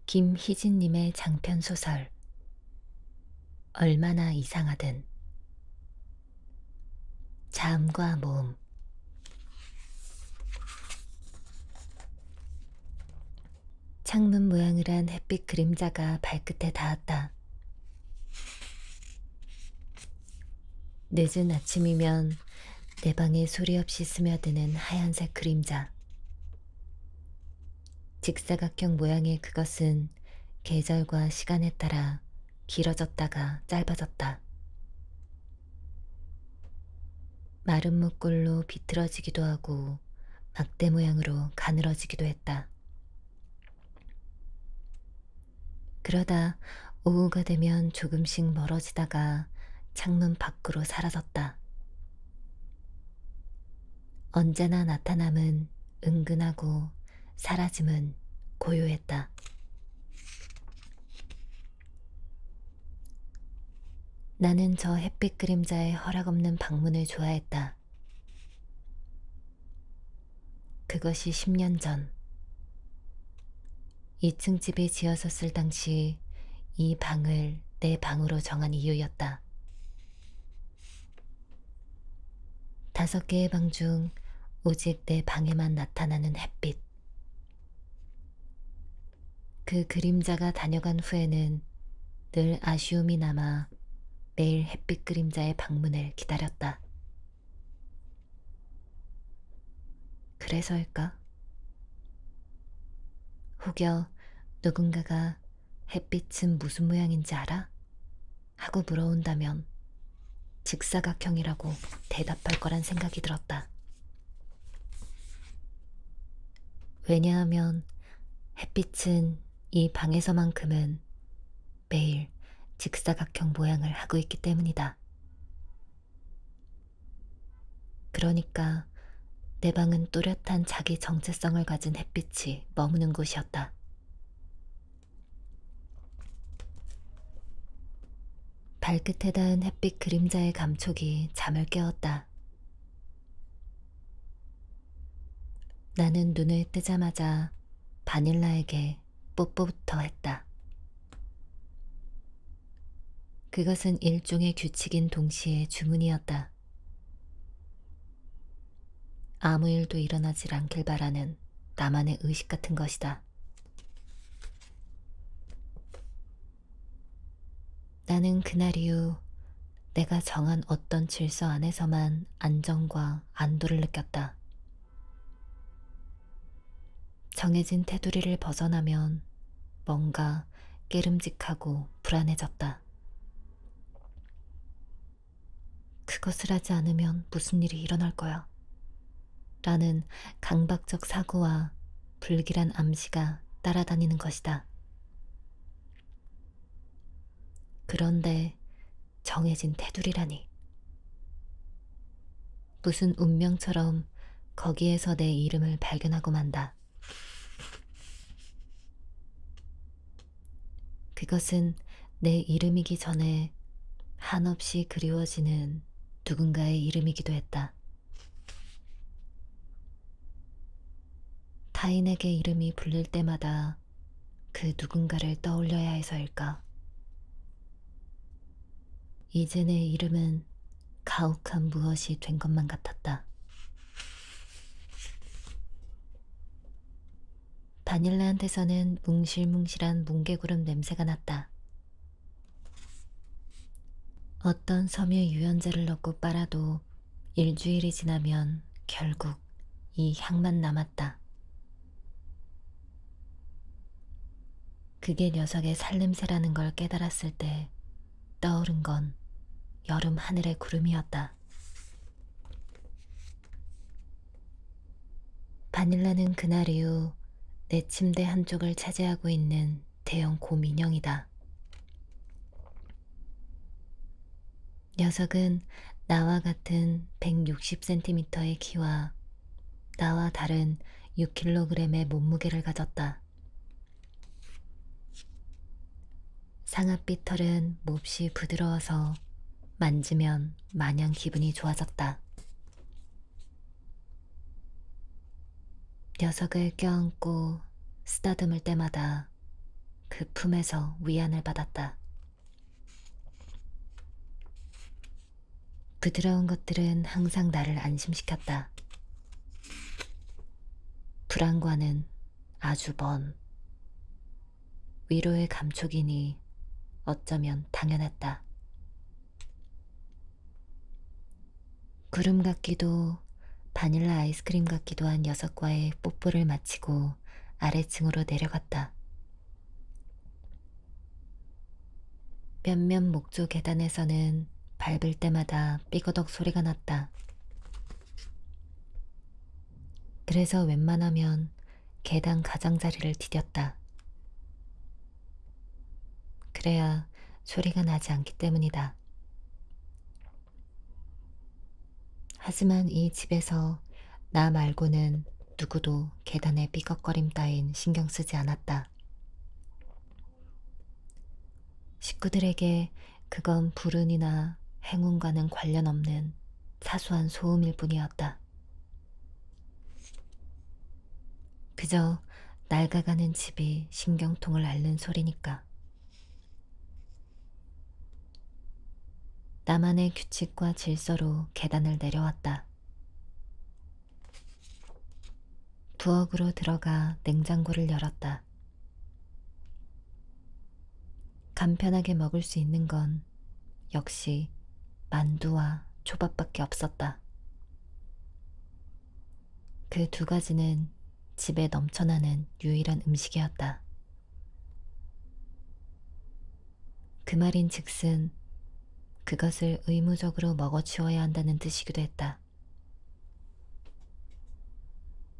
김희진님의 장편 소설 얼마나 이상하든. 자음과 모음. 창문 모양을 한 햇빛 그림자가 발끝에 닿았다. 늦은 아침이면 내 방에 소리 없이 스며드는 하얀색 그림자. 직사각형 모양의 그것은 계절과 시간에 따라 길어졌다가 짧아졌다. 마른 목골로 비틀어지기도 하고 막대 모양으로 가늘어지기도 했다. 그러다 오후가 되면 조금씩 멀어지다가 창문 밖으로 사라졌다. 언제나 나타남은 은근하고 사라짐은 고요했다. 나는 저 햇빛 그림자의 허락없는 방문을 좋아했다. 그것이 10년 전. 2층 집이 지어졌을 당시 이 방을 내 방으로 정한 이유였다. 5개의 방 중 오직 내 방에만 나타나는 햇빛. 그 그림자가 다녀간 후에는 늘 아쉬움이 남아 매일 햇빛 그림자의 방문을 기다렸다. 그래서일까? 혹여 누군가가 햇빛은 무슨 모양인지 알아? 하고 물어온다면 직사각형이라고 대답할 거란 생각이 들었다. 왜냐하면 햇빛은 이 방에서만큼은 매일 직사각형 모양을 하고 있기 때문이다. 그러니까 내 방은 또렷한 자기 정체성을 가진 햇빛이 머무는 곳이었다. 발끝에 닿은 햇빛 그림자의 감촉이 잠을 깨웠다. 나는 눈을 뜨자마자 바닐라에게 뽀뽀부터 했다. 그것은 일종의 규칙인 동시에 주문이었다. 아무 일도 일어나질 않길 바라는 나만의 의식 같은 것이다. 나는 그날 이후 내가 정한 어떤 질서 안에서만 안정과 안도를 느꼈다. 정해진 테두리를 벗어나면 뭔가 깨름직하고 불안해졌다. 그것을 하지 않으면 무슨 일이 일어날 거야? 라는 강박적 사고와 불길한 암시가 따라다니는 것이다. 그런데 정해진 테두리라니. 무슨 운명처럼 거기에서 내 이름을 발견하고 만다. 그것은 내 이름이기 전에 한없이 그리워지는 누군가의 이름이기도 했다. 타인에게 이름이 불릴 때마다 그 누군가를 떠올려야 해서일까? 이제 내 이름은 가혹한 무엇이 된 것만 같았다. 바닐라한테서는 뭉실뭉실한 뭉게구름 냄새가 났다. 어떤 섬유 유연제를 넣고 빨아도 일주일이 지나면 결국 이 향만 남았다. 그게 녀석의 살냄새라는 걸 깨달았을 때 떠오른 건 여름 하늘의 구름이었다. 바닐라는 그날 이후 내 침대 한쪽을 차지하고 있는 대형 곰인형이다. 녀석은 나와 같은 160cm의 키와 나와 다른 6kg의 몸무게를 가졌다. 상아빛 털은 몹시 부드러워서 만지면 마냥 기분이 좋아졌다. 녀석을 껴안고 쓰다듬을 때마다 그 품에서 위안을 받았다. 부드러운 것들은 항상 나를 안심시켰다. 불안과는 아주 먼 위로의 감촉이니 어쩌면 당연했다. 구름 같기도 바닐라 아이스크림 같기도 한 6과의 뽀뽀를 마치고 아래층으로 내려갔다. 몇몇 목조 계단에서는 밟을 때마다 삐거덕 소리가 났다. 그래서 웬만하면 계단 가장자리를 디뎠다. 그래야 소리가 나지 않기 때문이다. 하지만 이 집에서 나 말고는 누구도 계단의 삐걱거림 따윈 신경 쓰지 않았다. 식구들에게 그건 불운이나 행운과는 관련 없는 사소한 소음일 뿐이었다. 그저 낡아가는 집이 신경통을 앓는 소리니까. 나만의 규칙과 질서로 계단을 내려왔다. 부엌으로 들어가 냉장고를 열었다. 간편하게 먹을 수 있는 건 역시 만두와 초밥밖에 없었다. 그 두 가지는 집에 넘쳐나는 유일한 음식이었다. 그 말인 즉슨 그것을 의무적으로 먹어치워야 한다는 뜻이기도 했다.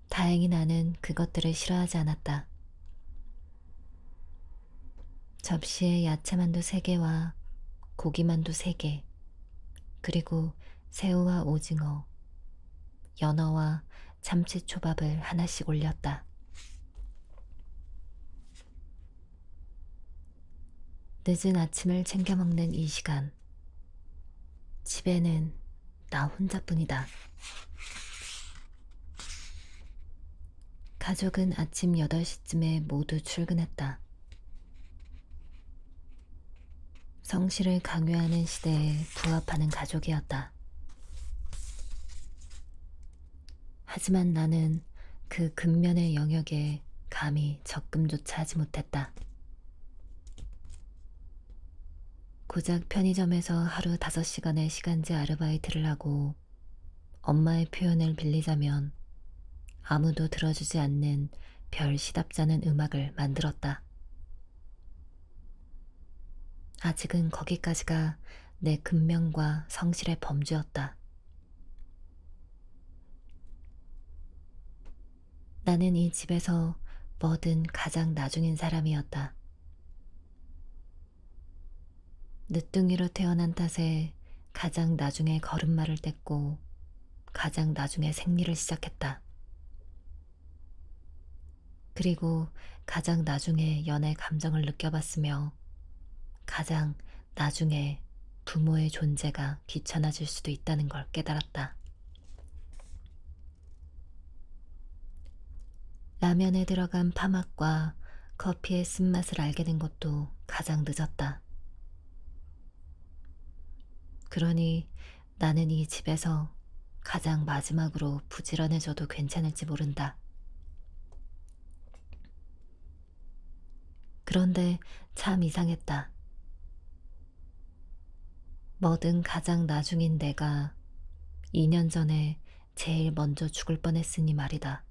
다행히 나는 그것들을 싫어하지 않았다. 접시에 야채만두 3개와 고기만두 3개, 그리고 새우와 오징어, 연어와 참치초밥을 하나씩 올렸다. 늦은 아침을 챙겨 먹는 이 시간, 집에는 나 혼자뿐이다. 가족은 아침 8시쯤에 모두 출근했다. 성실을 강요하는 시대에 부합하는 가족이었다. 하지만 나는 그 근면의 영역에 감히 접근조차 하지 못했다. 고작 편의점에서 하루 5시간의 시간제 아르바이트를 하고 엄마의 표현을 빌리자면 아무도 들어주지 않는 별 시답잖은 음악을 만들었다. 아직은 거기까지가 내 근면과 성실의 범주였다. 나는 이 집에서 뭐든 가장 나중인 사람이었다. 늦둥이로 태어난 탓에 가장 나중에 걸음마를 뗐고 가장 나중에 생리를 시작했다. 그리고 가장 나중에 연애 감정을 느껴봤으며 가장 나중에 부모의 존재가 귀찮아질 수도 있다는 걸 깨달았다. 라면에 들어간 파맛과 커피의 쓴맛을 알게 된 것도 가장 늦었다. 그러니 나는 이 집에서 가장 마지막으로 부지런해져도 괜찮을지 모른다. 그런데 참 이상했다. 뭐든 가장 나중인 내가 2년 전에 제일 먼저 죽을 뻔했으니 말이다.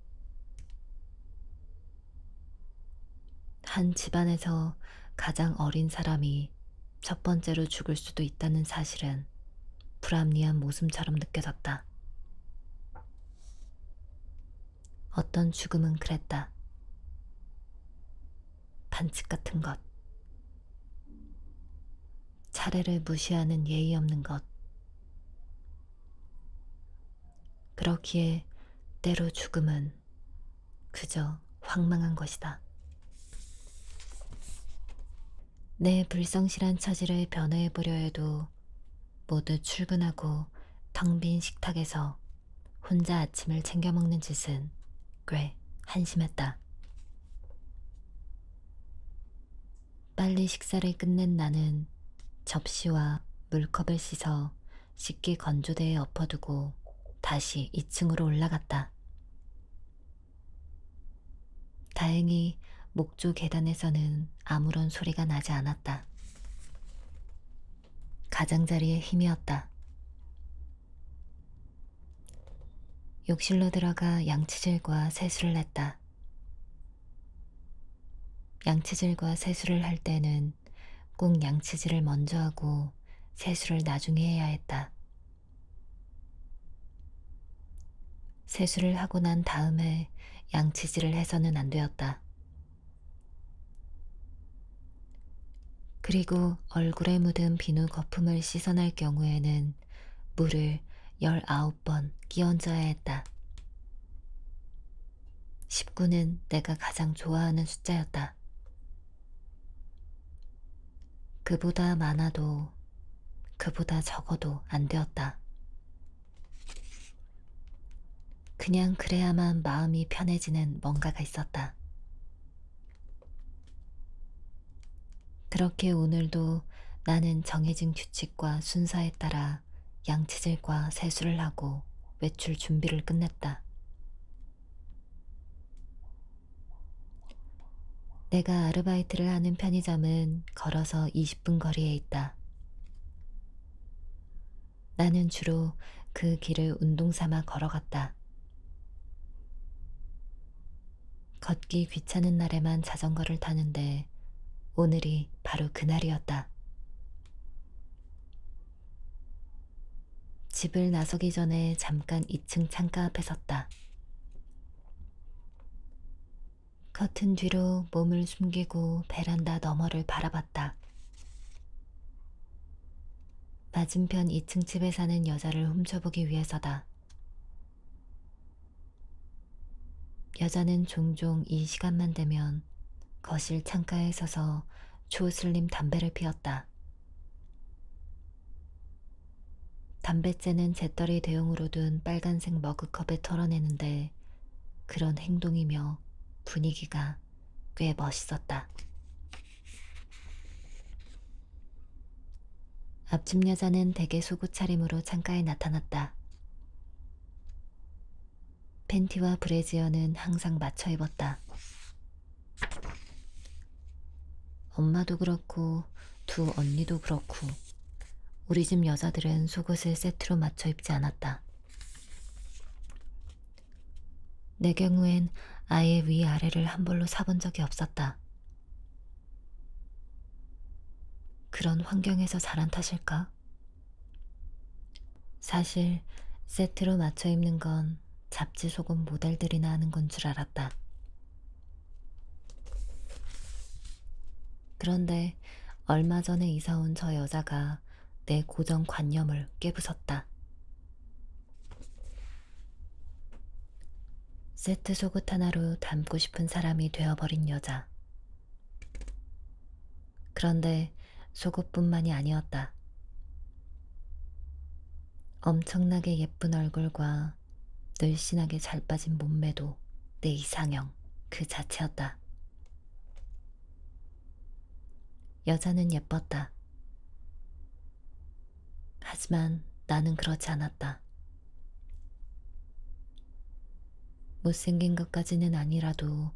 한 집안에서 가장 어린 사람이 첫 번째로 죽을 수도 있다는 사실은 불합리한 모순처럼 느껴졌다. 어떤 죽음은 그랬다. 반칙 같은 것, 차례를 무시하는 예의 없는 것. 그렇기에 때로 죽음은 그저 황망한 것이다. 내 불성실한 처지를 변호해보려 해도 모두 출근하고 텅 빈 식탁에서 혼자 아침을 챙겨 먹는 짓은 꽤 한심했다. 빨리 식사를 끝낸 나는 접시와 물컵을 씻어 식기 건조대에 엎어두고 다시 2층으로 올라갔다. 다행히 목조 계단에서는 아무런 소리가 나지 않았다. 가장자리의 힘이었다. 욕실로 들어가 양치질과 세수를 했다. 양치질과 세수를 할 때는 꼭 양치질을 먼저 하고 세수를 나중에 해야 했다. 세수를 하고 난 다음에 양치질을 해서는 안 되었다. 그리고 얼굴에 묻은 비누 거품을 씻어낼 경우에는 물을 19번 끼얹어야 했다. 19는 내가 가장 좋아하는 숫자였다. 그보다 많아도 그보다 적어도 안 되었다. 그냥 그래야만 마음이 편해지는 뭔가가 있었다. 그렇게 오늘도 나는 정해진 규칙과 순서에 따라 양치질과 세수를 하고 외출 준비를 끝냈다. 내가 아르바이트를 하는 편의점은 걸어서 20분 거리에 있다. 나는 주로 그 길을 운동 삼아 걸어갔다. 걷기 귀찮은 날에만 자전거를 타는데 오늘이 바로 그날이었다. 집을 나서기 전에 잠깐 2층 창가 앞에 섰다. 커튼 뒤로 몸을 숨기고 베란다 너머를 바라봤다. 맞은편 2층 집에 사는 여자를 훔쳐보기 위해서다. 여자는 종종 이 시간만 되면 거실 창가에 서서 초슬림 담배를 피웠다. 담뱃재는 재떨이 대용으로 둔 빨간색 머그컵에 털어내는데 그런 행동이며 분위기가 꽤 멋있었다. 앞집 여자는 대개 속옷 차림으로 창가에 나타났다. 팬티와 브래지어는 항상 맞춰 입었다. 엄마도 그렇고 두 언니도 그렇고 우리 집 여자들은 속옷을 세트로 맞춰 입지 않았다. 내 경우엔 아예 위아래를 한 벌로 사본 적이 없었다. 그런 환경에서 자란 탓일까? 사실 세트로 맞춰 입는 건 잡지 속옷 모델들이나 하는 건 줄 알았다. 그런데 얼마 전에 이사 온 저 여자가 내 고정관념을 깨부쉈다. 세트 속옷 하나로 닮고 싶은 사람이 되어버린 여자. 그런데 속옷뿐만이 아니었다. 엄청나게 예쁜 얼굴과 늘씬하게 잘 빠진 몸매도 내 이상형 그 자체였다. 여자는 예뻤다. 하지만 나는 그렇지 않았다. 못생긴 것까지는 아니라도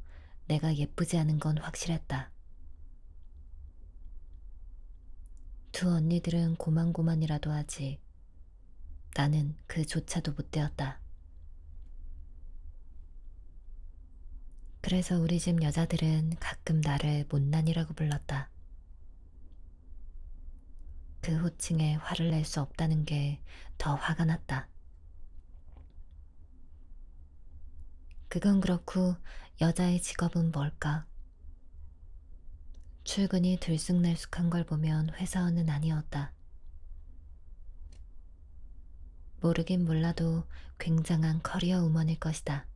내가 예쁘지 않은 건 확실했다. 두 언니들은 고만고만이라도 하지. 나는 그조차도 못 되었다. 그래서 우리 집 여자들은 가끔 나를 못난이라고 불렀다. 그 호칭에 화를 낼 수 없다는 게 더 화가 났다. 그건 그렇고 여자의 직업은 뭘까? 출근이 들쑥날쑥한 걸 보면 회사원은 아니었다. 모르긴 몰라도 굉장한 커리어 우먼일 것이다.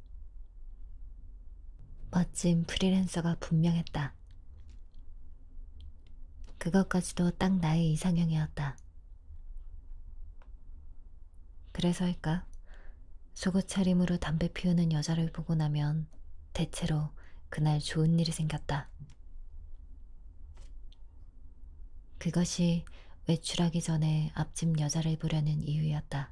멋진 프리랜서가 분명했다. 그것까지도 딱 나의 이상형이었다. 그래서일까? 속옷 차림으로 담배 피우는 여자를 보고 나면 대체로 그날 좋은 일이 생겼다. 그것이 외출하기 전에 앞집 여자를 보려는 이유였다.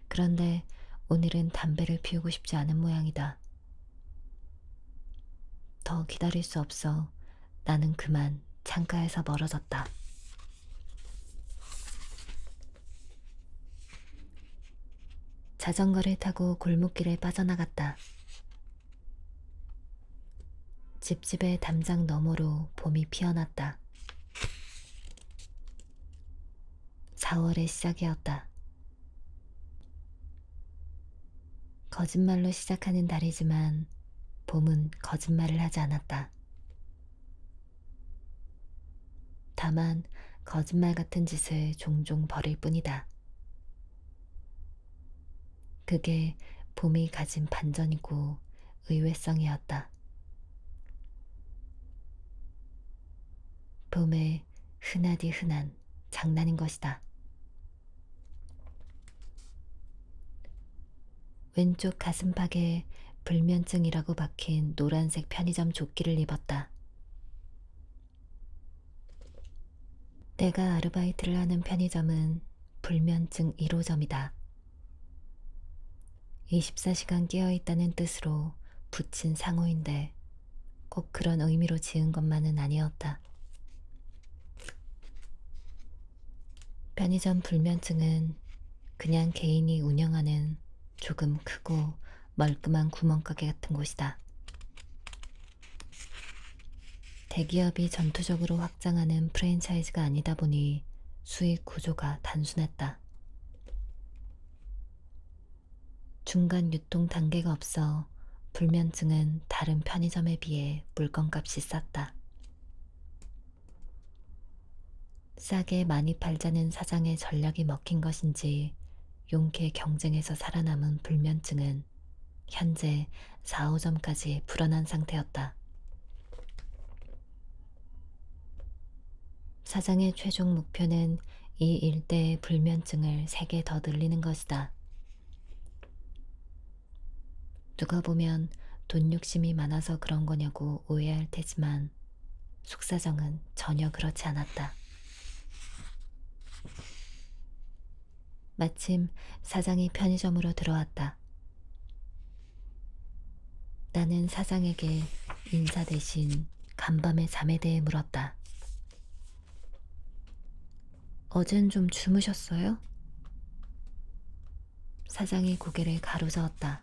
그런데 오늘은 담배를 피우고 싶지 않은 모양이다. 더 기다릴 수 없어 나는 그만 창가에서 멀어졌다. 자전거를 타고 골목길에 빠져나갔다. 집집의 담장 너머로 봄이 피어났다. 4월의 시작이었다. 거짓말로 시작하는 달이지만 봄은 거짓말을 하지 않았다. 다만 거짓말 같은 짓을 종종 벌일 뿐이다. 그게 봄이 가진 반전이고 의외성이었다. 봄의 흔하디 흔한 장난인 것이다. 왼쪽 가슴팍에 불면증이라고 박힌 노란색 편의점 조끼를 입었다. 내가 아르바이트를 하는 편의점은 불면증 1호점이다. 24시간 깨어있다는 뜻으로 붙인 상호인데 꼭 그런 의미로 지은 것만은 아니었다. 편의점 불면증은 그냥 개인이 운영하는 조금 크고 멀끔한 구멍가게 같은 곳이다. 대기업이 전투적으로 확장하는 프랜차이즈가 아니다 보니 수익 구조가 단순했다. 중간 유통 단계가 없어 불면증은 다른 편의점에 비해 물건값이 쌌다. 싸게 많이 팔자는 사장의 전략이 먹힌 것인지 용케 경쟁에서 살아남은 불면증은 현재 4, 5점까지 불어난 상태였다. 사장의 최종 목표는 이 일대의 불면증을 3개 더 늘리는 것이다. 누가 보면 돈 욕심이 많아서 그런 거냐고 오해할 테지만 속사정은 전혀 그렇지 않았다. 마침 사장이 편의점으로 들어왔다. 나는 사장에게 인사 대신 간밤의 잠에 대해 물었다. 어젠 좀 주무셨어요? 사장이 고개를 가로저었다.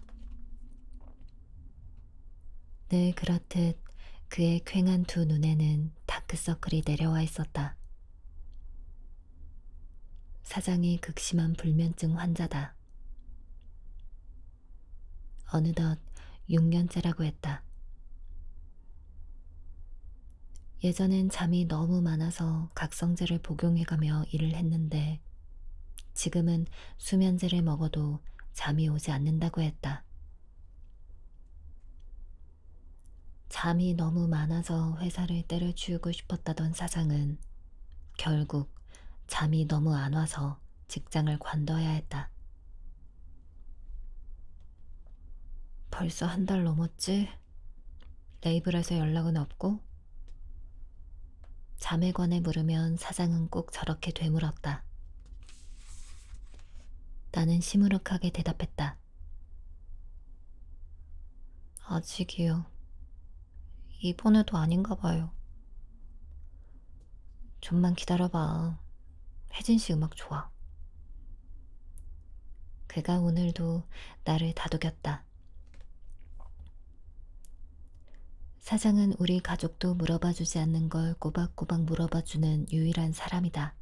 늘 그렇듯 그의 퀭한 두 눈에는 다크서클이 내려와 있었다. 사장이 극심한 불면증 환자다. 어느덧 6년째라고 했다. 예전엔 잠이 너무 많아서 각성제를 복용해가며 일을 했는데 지금은 수면제를 먹어도 잠이 오지 않는다고 했다. 잠이 너무 많아서 회사를 때려치우고 싶었다던 사장은 결국 잠이 너무 안 와서 직장을 관둬야 했다. 벌써 1달 넘었지? 레이블에서 연락은 없고? 잠에 관해 물으면 사장은 꼭 저렇게 되물었다. 나는 시무룩하게 대답했다. 아직이요. 이번에도 아닌가 봐요. 좀만 기다려봐. 혜진 씨 음악 좋아. 그가 오늘도 나를 다독였다. 사장은 우리 가족도 물어봐주지 않는 걸 꼬박꼬박 물어봐주는 유일한 사람이다.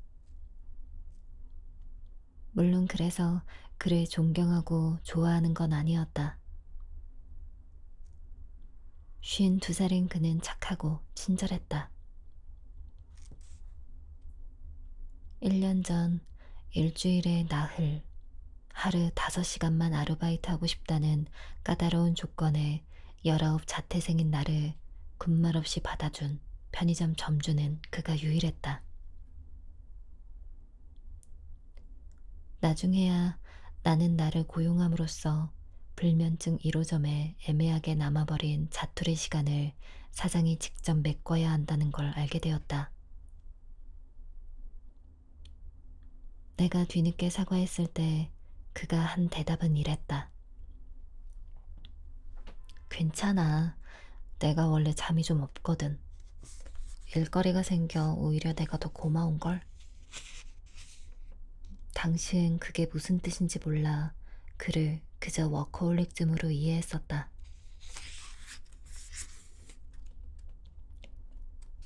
물론 그래서 그를 존경하고 좋아하는 건 아니었다. 52살인 그는 착하고 친절했다. 1년 전 일주일에 나흘, 하루 5시간만 아르바이트 하고 싶다는 까다로운 조건에 19 자퇴생인 나를 군말 없이 받아준 편의점 점주는 그가 유일했다. 나중에야 나는 나를 고용함으로써 불면증 1호점에 애매하게 남아버린 자투리 시간을 사장이 직접 메꿔야 한다는 걸 알게 되었다. 내가 뒤늦게 사과했을 때 그가 한 대답은 이랬다. 괜찮아. 내가 원래 잠이 좀 없거든. 일거리가 생겨 오히려 내가 더 고마운걸? 당시엔 그게 무슨 뜻인지 몰라 그를 그저 워커홀릭쯤으로 이해했었다.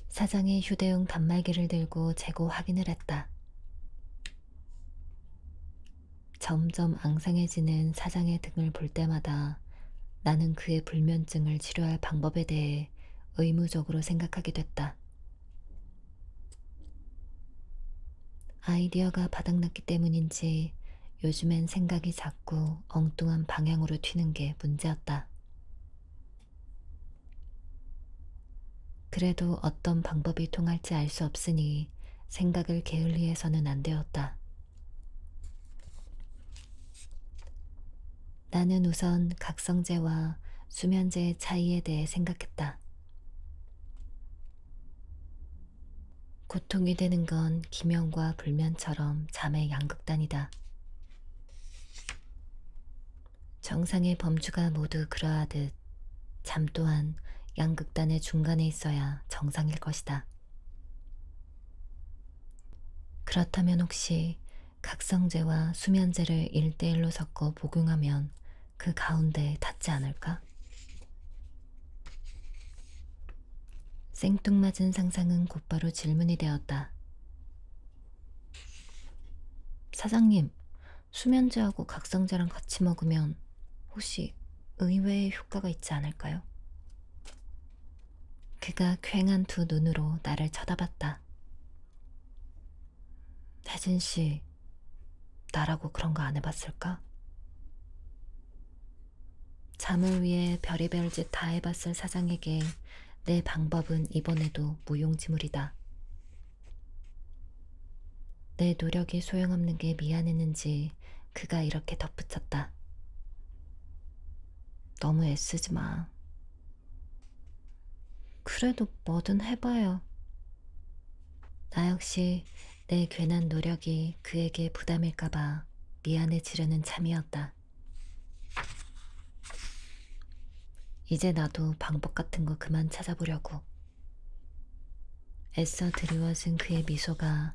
사장이 휴대용 단말기를 들고 재고 확인을 했다. 점점 앙상해지는 사장의 등을 볼 때마다 나는 그의 불면증을 치료할 방법에 대해 의무적으로 생각하게 됐다. 아이디어가 바닥났기 때문인지 요즘엔 생각이 자꾸 엉뚱한 방향으로 튀는 게 문제였다. 그래도 어떤 방법이 통할지 알 수 없으니 생각을 게을리해서는 안 되었다. 나는 우선 각성제와 수면제의 차이에 대해 생각했다. 고통이 되는 건 기면과 불면처럼 잠의 양극단이다. 정상의 범주가 모두 그러하듯 잠 또한 양극단의 중간에 있어야 정상일 것이다. 그렇다면 혹시 각성제와 수면제를 1대1로 섞어 복용하면 그 가운데에 닿지 않을까? 생뚱맞은 상상은 곧바로 질문이 되었다. 사장님, 수면제하고 각성제랑 같이 먹으면 혹시 의외의 효과가 있지 않을까요? 그가 퀭한 두 눈으로 나를 쳐다봤다. 혜진 씨, 나라고 그런 거 안 해봤을까? 잠을 위해 별의별 짓 다 해봤을 사장에게 내 방법은 이번에도 무용지물이다. 내 노력이 소용없는 게 미안했는지 그가 이렇게 덧붙였다. 너무 애쓰지 마. 그래도 뭐든 해봐요. 나 역시 내 괜한 노력이 그에게 부담일까봐 미안해지려는 참이었다. 이제 나도 방법 같은 거 그만 찾아보려고. 애써 드리워진 그의 미소가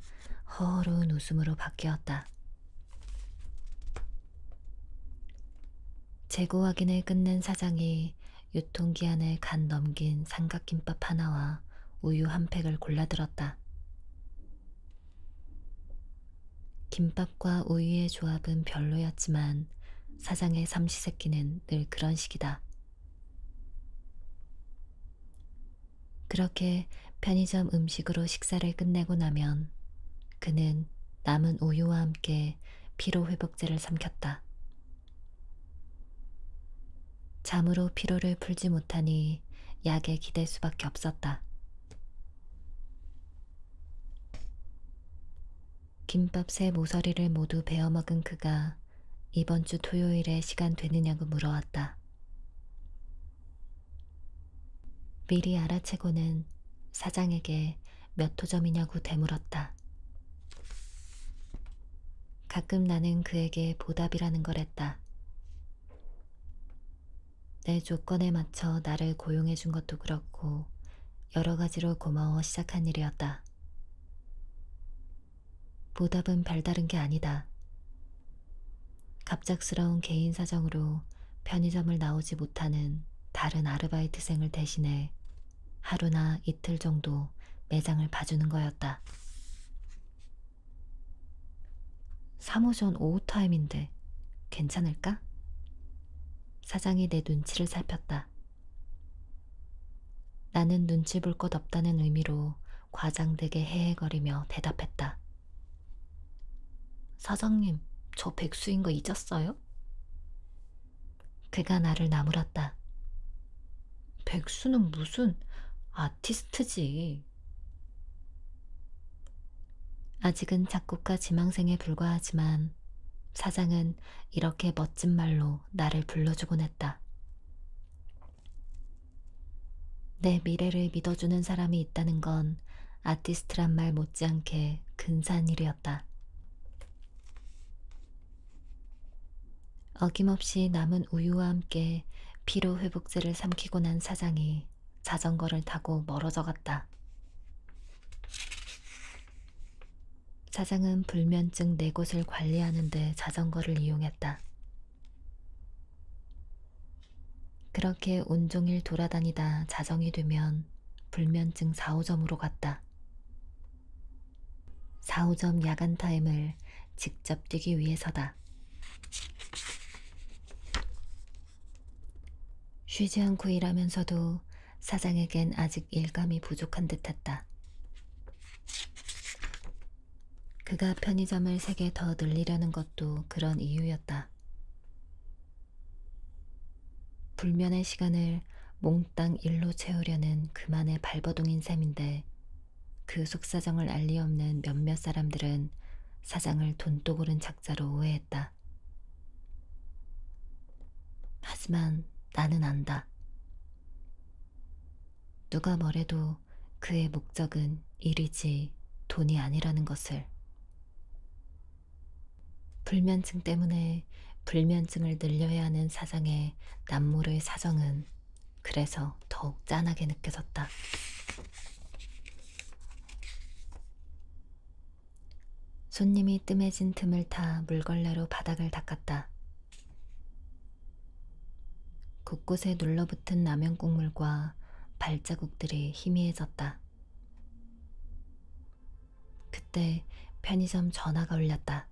허허로운 웃음으로 바뀌었다. 재고 확인을 끝낸 사장이 유통기한을 간 넘긴 삼각김밥 하나와 우유 한 팩을 골라들었다. 김밥과 우유의 조합은 별로였지만 사장의 삼시세끼는 늘 그런 식이다. 그렇게 편의점 음식으로 식사를 끝내고 나면 그는 남은 우유와 함께 피로회복제를 삼켰다. 잠으로 피로를 풀지 못하니 약에 기댈 수밖에 없었다. 김밥 새 모서리를 모두 베어먹은 그가 이번 주 토요일에 시간 되느냐고 물어왔다. 미리 알아채고는 사장에게 몇 호점이냐고 되물었다. 가끔 나는 그에게 보답이라는 걸 했다. 내 조건에 맞춰 나를 고용해 준 것도 그렇고 여러 가지로 고마워 시작한 일이었다. 보답은 별다른 게 아니다. 갑작스러운 개인 사정으로 편의점을 나오지 못하는 다른 아르바이트생을 대신해 하루나 이틀 정도 매장을 봐주는 거였다. 3호 전 오후 타임인데 괜찮을까? 사장이 내 눈치를 살폈다. 나는 눈치 볼 것 없다는 의미로 과장되게 헤헤거리며 대답했다. 사장님, 저 백수인 거 잊었어요? 그가 나를 나무랐다. 백수는 무슨 아티스트지. 아직은 작곡가 지망생에 불과하지만 사장은 이렇게 멋진 말로 나를 불러주곤 했다. 내 미래를 믿어주는 사람이 있다는 건 아티스트란 말 못지않게 근사한 일이었다. 어김없이 남은 우유와 함께 피로회복제를 삼키고 난 사장이 자전거를 타고 멀어져 갔다. 사장은 불면증 4곳을 관리하는 데 자전거를 이용했다. 그렇게 온종일 돌아다니다 자정이 되면 불면증 4호점으로 갔다. 4호점 야간 타임을 직접 뛰기 위해서다. 쉬지 않고 일하면서도 사장에겐 아직 일감이 부족한 듯했다. 그가 편의점을 3개 더 늘리려는 것도 그런 이유였다. 불면의 시간을 몽땅 일로 채우려는 그만의 발버둥인 셈인데 그 속사정을 알 리 없는 몇몇 사람들은 사장을 돈독오른 작자로 오해했다. 하지만 나는 안다. 누가 뭐래도 그의 목적은 일이지 돈이 아니라는 것을. 불면증 때문에 불면증을 늘려야 하는 사장의 남모를 사정은 그래서 더욱 짠하게 느껴졌다. 손님이 뜸해진 틈을 타 물걸레로 바닥을 닦았다. 곳곳에 눌러붙은 라면 국물과 발자국들이 희미해졌다. 그때 편의점 전화가 울렸다.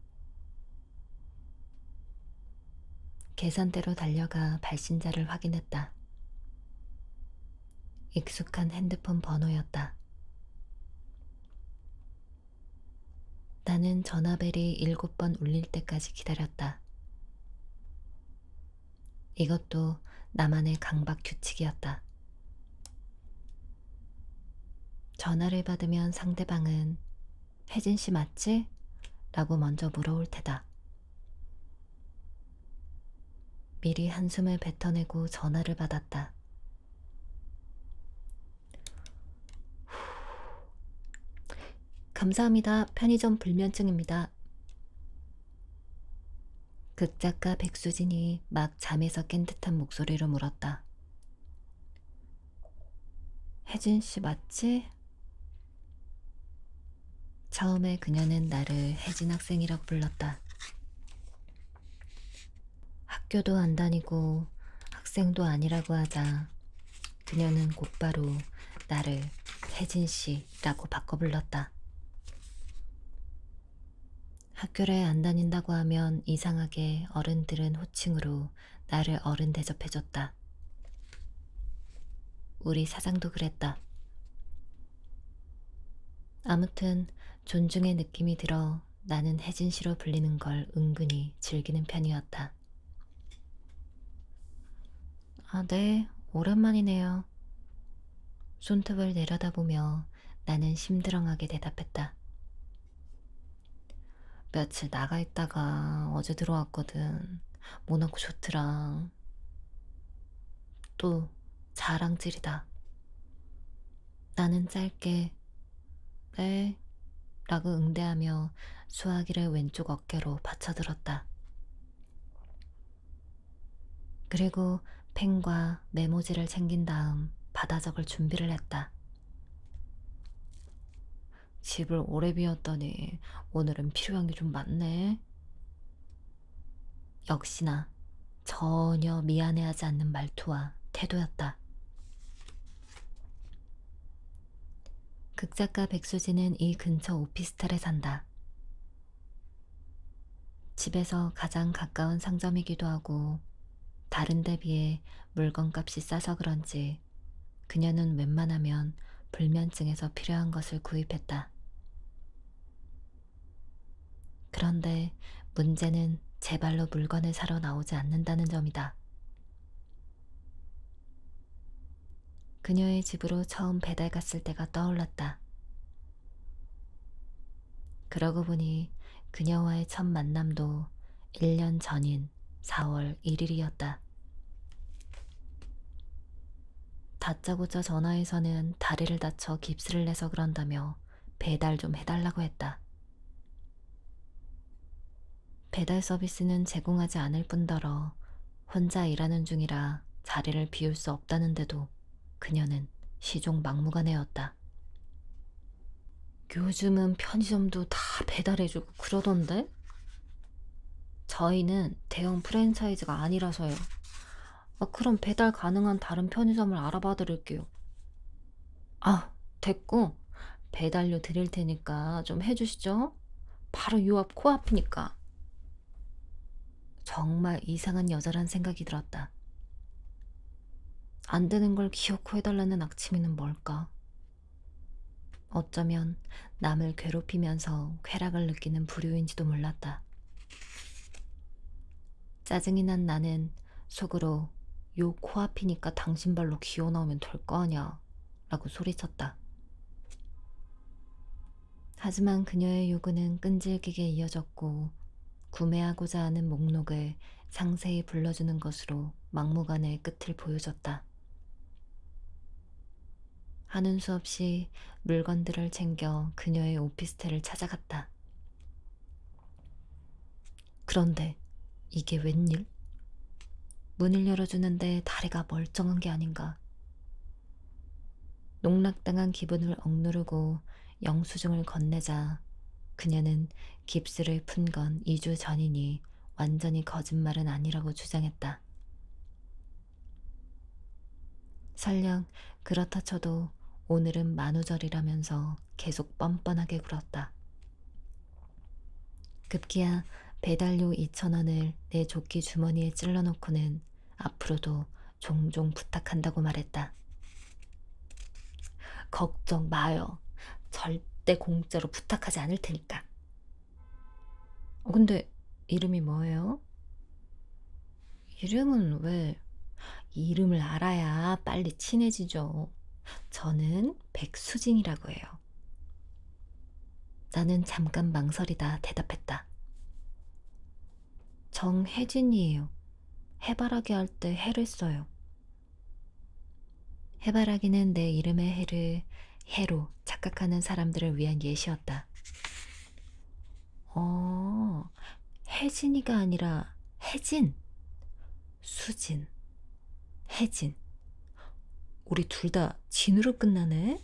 계산대로 달려가 발신자를 확인했다. 익숙한 핸드폰 번호였다. 나는 전화벨이 7번 울릴 때까지 기다렸다. 이것도 나만의 강박 규칙이었다. 전화를 받으면 상대방은 혜진 씨 맞지? 라고 먼저 물어올 테다. 미리 한숨을 뱉어내고 전화를 받았다. 감사합니다. 편의점 불면증입니다. 극작가 백수진이 막 잠에서 깬 듯한 목소리로 물었다. 혜진 씨 맞지? 처음에 그녀는 나를 혜진 학생이라고 불렀다. 학교도 안 다니고 학생도 아니라고 하자 그녀는 곧바로 나를 혜진 씨라고 바꿔 불렀다. 학교를 안 다닌다고 하면 이상하게 어른들은 호칭으로 나를 어른 대접해줬다. 우리 사장도 그랬다. 아무튼 존중의 느낌이 들어 나는 혜진 씨로 불리는 걸 은근히 즐기는 편이었다. 아, 네, 오랜만이네요. 손톱을 내려다보며 나는 심드렁하게 대답했다. 며칠 나가 있다가 어제 들어왔거든. 모나코 좋더라. 또 자랑질이다. 나는 짧게 네 라고 응대하며 수화기를 왼쪽 어깨로 받쳐들었다. 그리고 펜과 메모지를 챙긴 다음 받아 적을 준비를 했다. 집을 오래 비웠더니 오늘은 필요한 게 좀 많네. 역시나 전혀 미안해하지 않는 말투와 태도였다. 극작가 백수진은 이 근처 오피스텔에 산다. 집에서 가장 가까운 상점이기도 하고 다른 데 비해 물건값이 싸서 그런지 그녀는 웬만하면 불면증에서 필요한 것을 구입했다. 그런데 문제는 제 발로 물건을 사러 나오지 않는다는 점이다. 그녀의 집으로 처음 배달 갔을 때가 떠올랐다. 그러고 보니 그녀와의 첫 만남도 1년 전인 4월 1일이었다. 다짜고짜 전화해서는 다리를 다쳐 깁스를 내서 그런다며 배달 좀 해달라고 했다. 배달 서비스는 제공하지 않을 뿐더러 혼자 일하는 중이라 자리를 비울 수 없다는데도 그녀는 시종 막무가내였다. 요즘은 편의점도 다 배달해주고 그러던데? 저희는 대형 프랜차이즈가 아니라서요. 그럼 배달 가능한 다른 편의점을 알아봐 드릴게요. 아, 됐고. 배달료 드릴 테니까 좀 해주시죠. 바로 요 앞 코앞이니까. 정말 이상한 여자란 생각이 들었다. 안 되는 걸 기어코 해달라는 악취미는 뭘까? 어쩌면 남을 괴롭히면서 쾌락을 느끼는 부류인지도 몰랐다. 짜증이 난 나는 속으로 요 코앞이니까 당신 발로 기어 나오면 될 거 아냐 라고 소리쳤다. 하지만 그녀의 요구는 끈질기게 이어졌고 구매하고자 하는 목록을 상세히 불러주는 것으로 막무가내 끝을 보여줬다. 하는 수 없이 물건들을 챙겨 그녀의 오피스텔을 찾아갔다. 그런데 이게 웬일? 문을 열어주는데 다리가 멀쩡한 게 아닌가. 농락당한 기분을 억누르고 영수증을 건네자 그녀는 깁스를 푼 건 2주 전이니 완전히 거짓말은 아니라고 주장했다. 설령 그렇다 쳐도 오늘은 만우절이라면서 계속 뻔뻔하게 굴었다. 급기야 배달료 2,000원을 내 조끼 주머니에 찔러놓고는 앞으로도 종종 부탁한다고 말했다. 걱정 마요. 절대 공짜로 부탁하지 않을 테니까. 근데 이름이 뭐예요? 이름은 왜? 이름을 알아야 빨리 친해지죠. 저는 백수진이라고 해요. 나는 잠깐 망설이다 대답했다. 정혜진이에요. 해바라기 할 때 해를 써요. 해바라기는 내 이름의 해를 해로 착각하는 사람들을 위한 예시였다. 혜진이가 아니라 혜진, 수진, 혜진. 우리 둘 다 진으로 끝나네?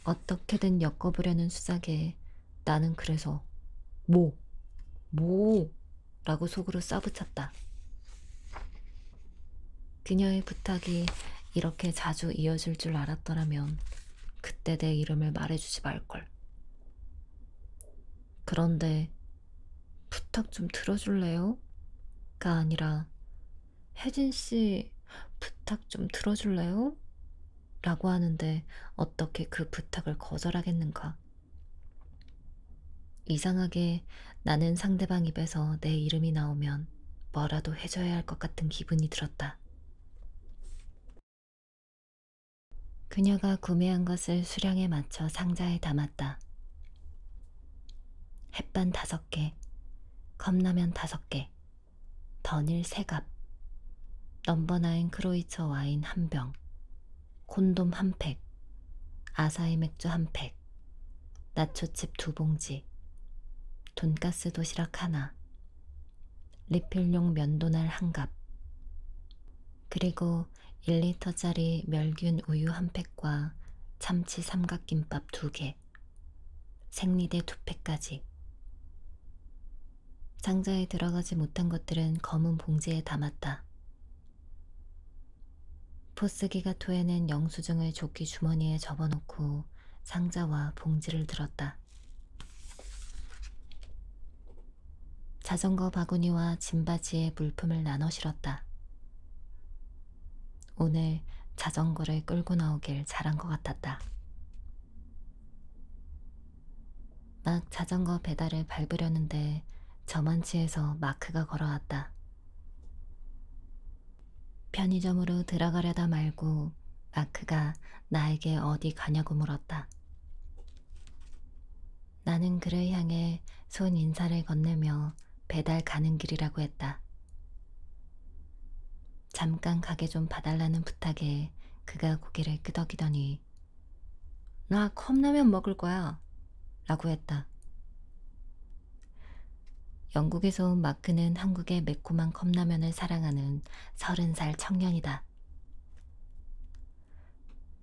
어떻게든 엮어보려는 수작에 나는 그래서 뭐 라고 속으로 싸붙였다. 그녀의 부탁이 이렇게 자주 이어질 줄 알았더라면 그때 내 이름을 말해주지 말걸. 그런데 부탁 좀 들어줄래요? 가 아니라 혜진씨 부탁 좀 들어줄래요? 라고 하는데 어떻게 그 부탁을 거절하겠는가? 이상하게 나는 상대방 입에서 내 이름이 나오면 뭐라도 해줘야 할 것 같은 기분이 들었다. 그녀가 구매한 것을 수량에 맞춰 상자에 담았다. 햇반 5개, 컵라면 5개, 던일 3갑, 넘버9 크로이처 와인 1병, 콘돔 1팩, 아사히 맥주 1팩, 나초칩 2봉지, 돈가스 도시락 하나, 리필용 면도날 1갑, 그리고 1리터짜리 멸균 우유 1팩과 참치 삼각김밥 2개, 생리대 2팩까지. 상자에 들어가지 못한 것들은 검은 봉지에 담았다. 포스기가 토해낸 영수증을 조끼 주머니에 접어놓고 상자와 봉지를 들었다. 자전거 바구니와 짐바지에 물품을 나눠 실었다. 오늘 자전거를 끌고 나오길 잘한 것 같았다. 막 자전거 페달을 밟으려는데 저만치에서 마크가 걸어왔다. 편의점으로 들어가려다 말고 마크가 나에게 어디 가냐고 물었다. 나는 그를 향해 손 인사를 건네며 배달 가는 길이라고 했다. 잠깐 가게 좀 봐달라는 부탁에 그가 고개를 끄덕이더니 나 컵라면 먹을 거야 라고 했다. 영국에서 온 마크는 한국의 매콤한 컵라면을 사랑하는 30살 청년이다.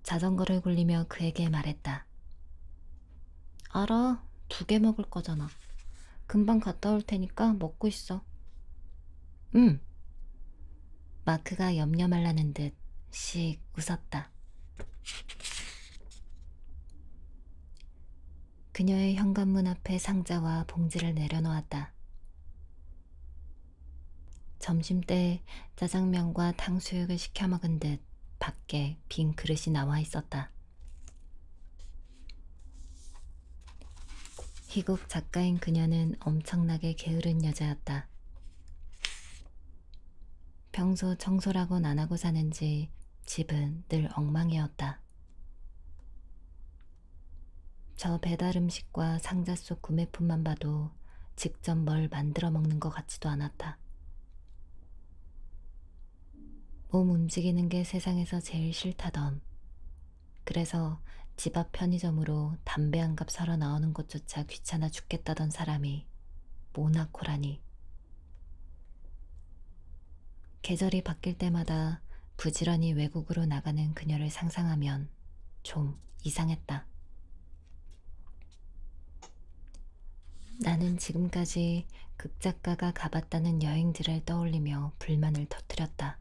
자전거를 굴리며 그에게 말했다. 알아, 2개 먹을 거잖아. 금방 갔다 올 테니까 먹고 있어. 응. 마크가 염려말라는 듯 씩 웃었다. 그녀의 현관문 앞에 상자와 봉지를 내려놓았다. 점심때 짜장면과 탕수육을 시켜 먹은 듯 밖에 빈 그릇이 나와 있었다. 희곡 작가인 그녀는 엄청나게 게으른 여자였다. 평소 청소라곤 안 하고 사는지 집은 늘 엉망이었다. 저 배달 음식과 상자 속 구매품만 봐도 직접 뭘 만들어 먹는 것 같지도 않았다. 몸 움직이는 게 세상에서 제일 싫다던. 그래서 집 앞 편의점으로 담배 한 갑 사러 나오는 것조차 귀찮아 죽겠다던 사람이 모나코라니. 계절이 바뀔 때마다 부지런히 외국으로 나가는 그녀를 상상하면 좀 이상했다. 나는 지금까지 극작가가 가봤다는 여행지를 떠올리며 불만을 터뜨렸다.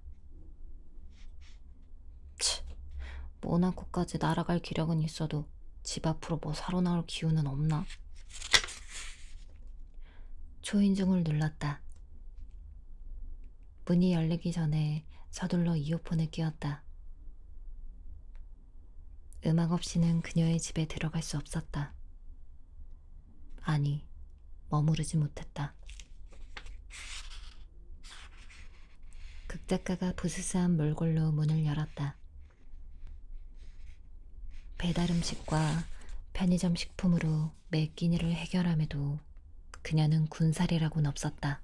치, 모나코까지 날아갈 기력은 있어도 집 앞으로 뭐 사러 나올 기운은 없나? 초인종을 눌렀다. 문이 열리기 전에 서둘러 이어폰을 끼웠다. 음악 없이는 그녀의 집에 들어갈 수 없었다. 아니, 머무르지 못했다. 극작가가 부스스한 몰골로 문을 열었다. 배달 음식과 편의점 식품으로 매 끼니를 해결함에도 그녀는 군살이라고는 없었다.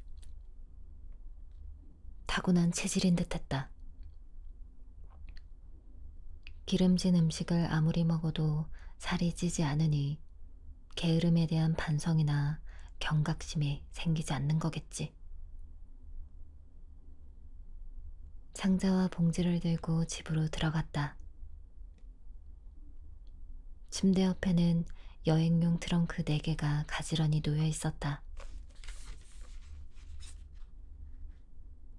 타고난 체질인 듯했다. 기름진 음식을 아무리 먹어도 살이 찌지 않으니 게으름에 대한 반성이나 경각심이 생기지 않는 거겠지. 상자와 봉지를 들고 집으로 들어갔다. 침대 옆에는 여행용 트렁크 4개가 가지런히 놓여 있었다.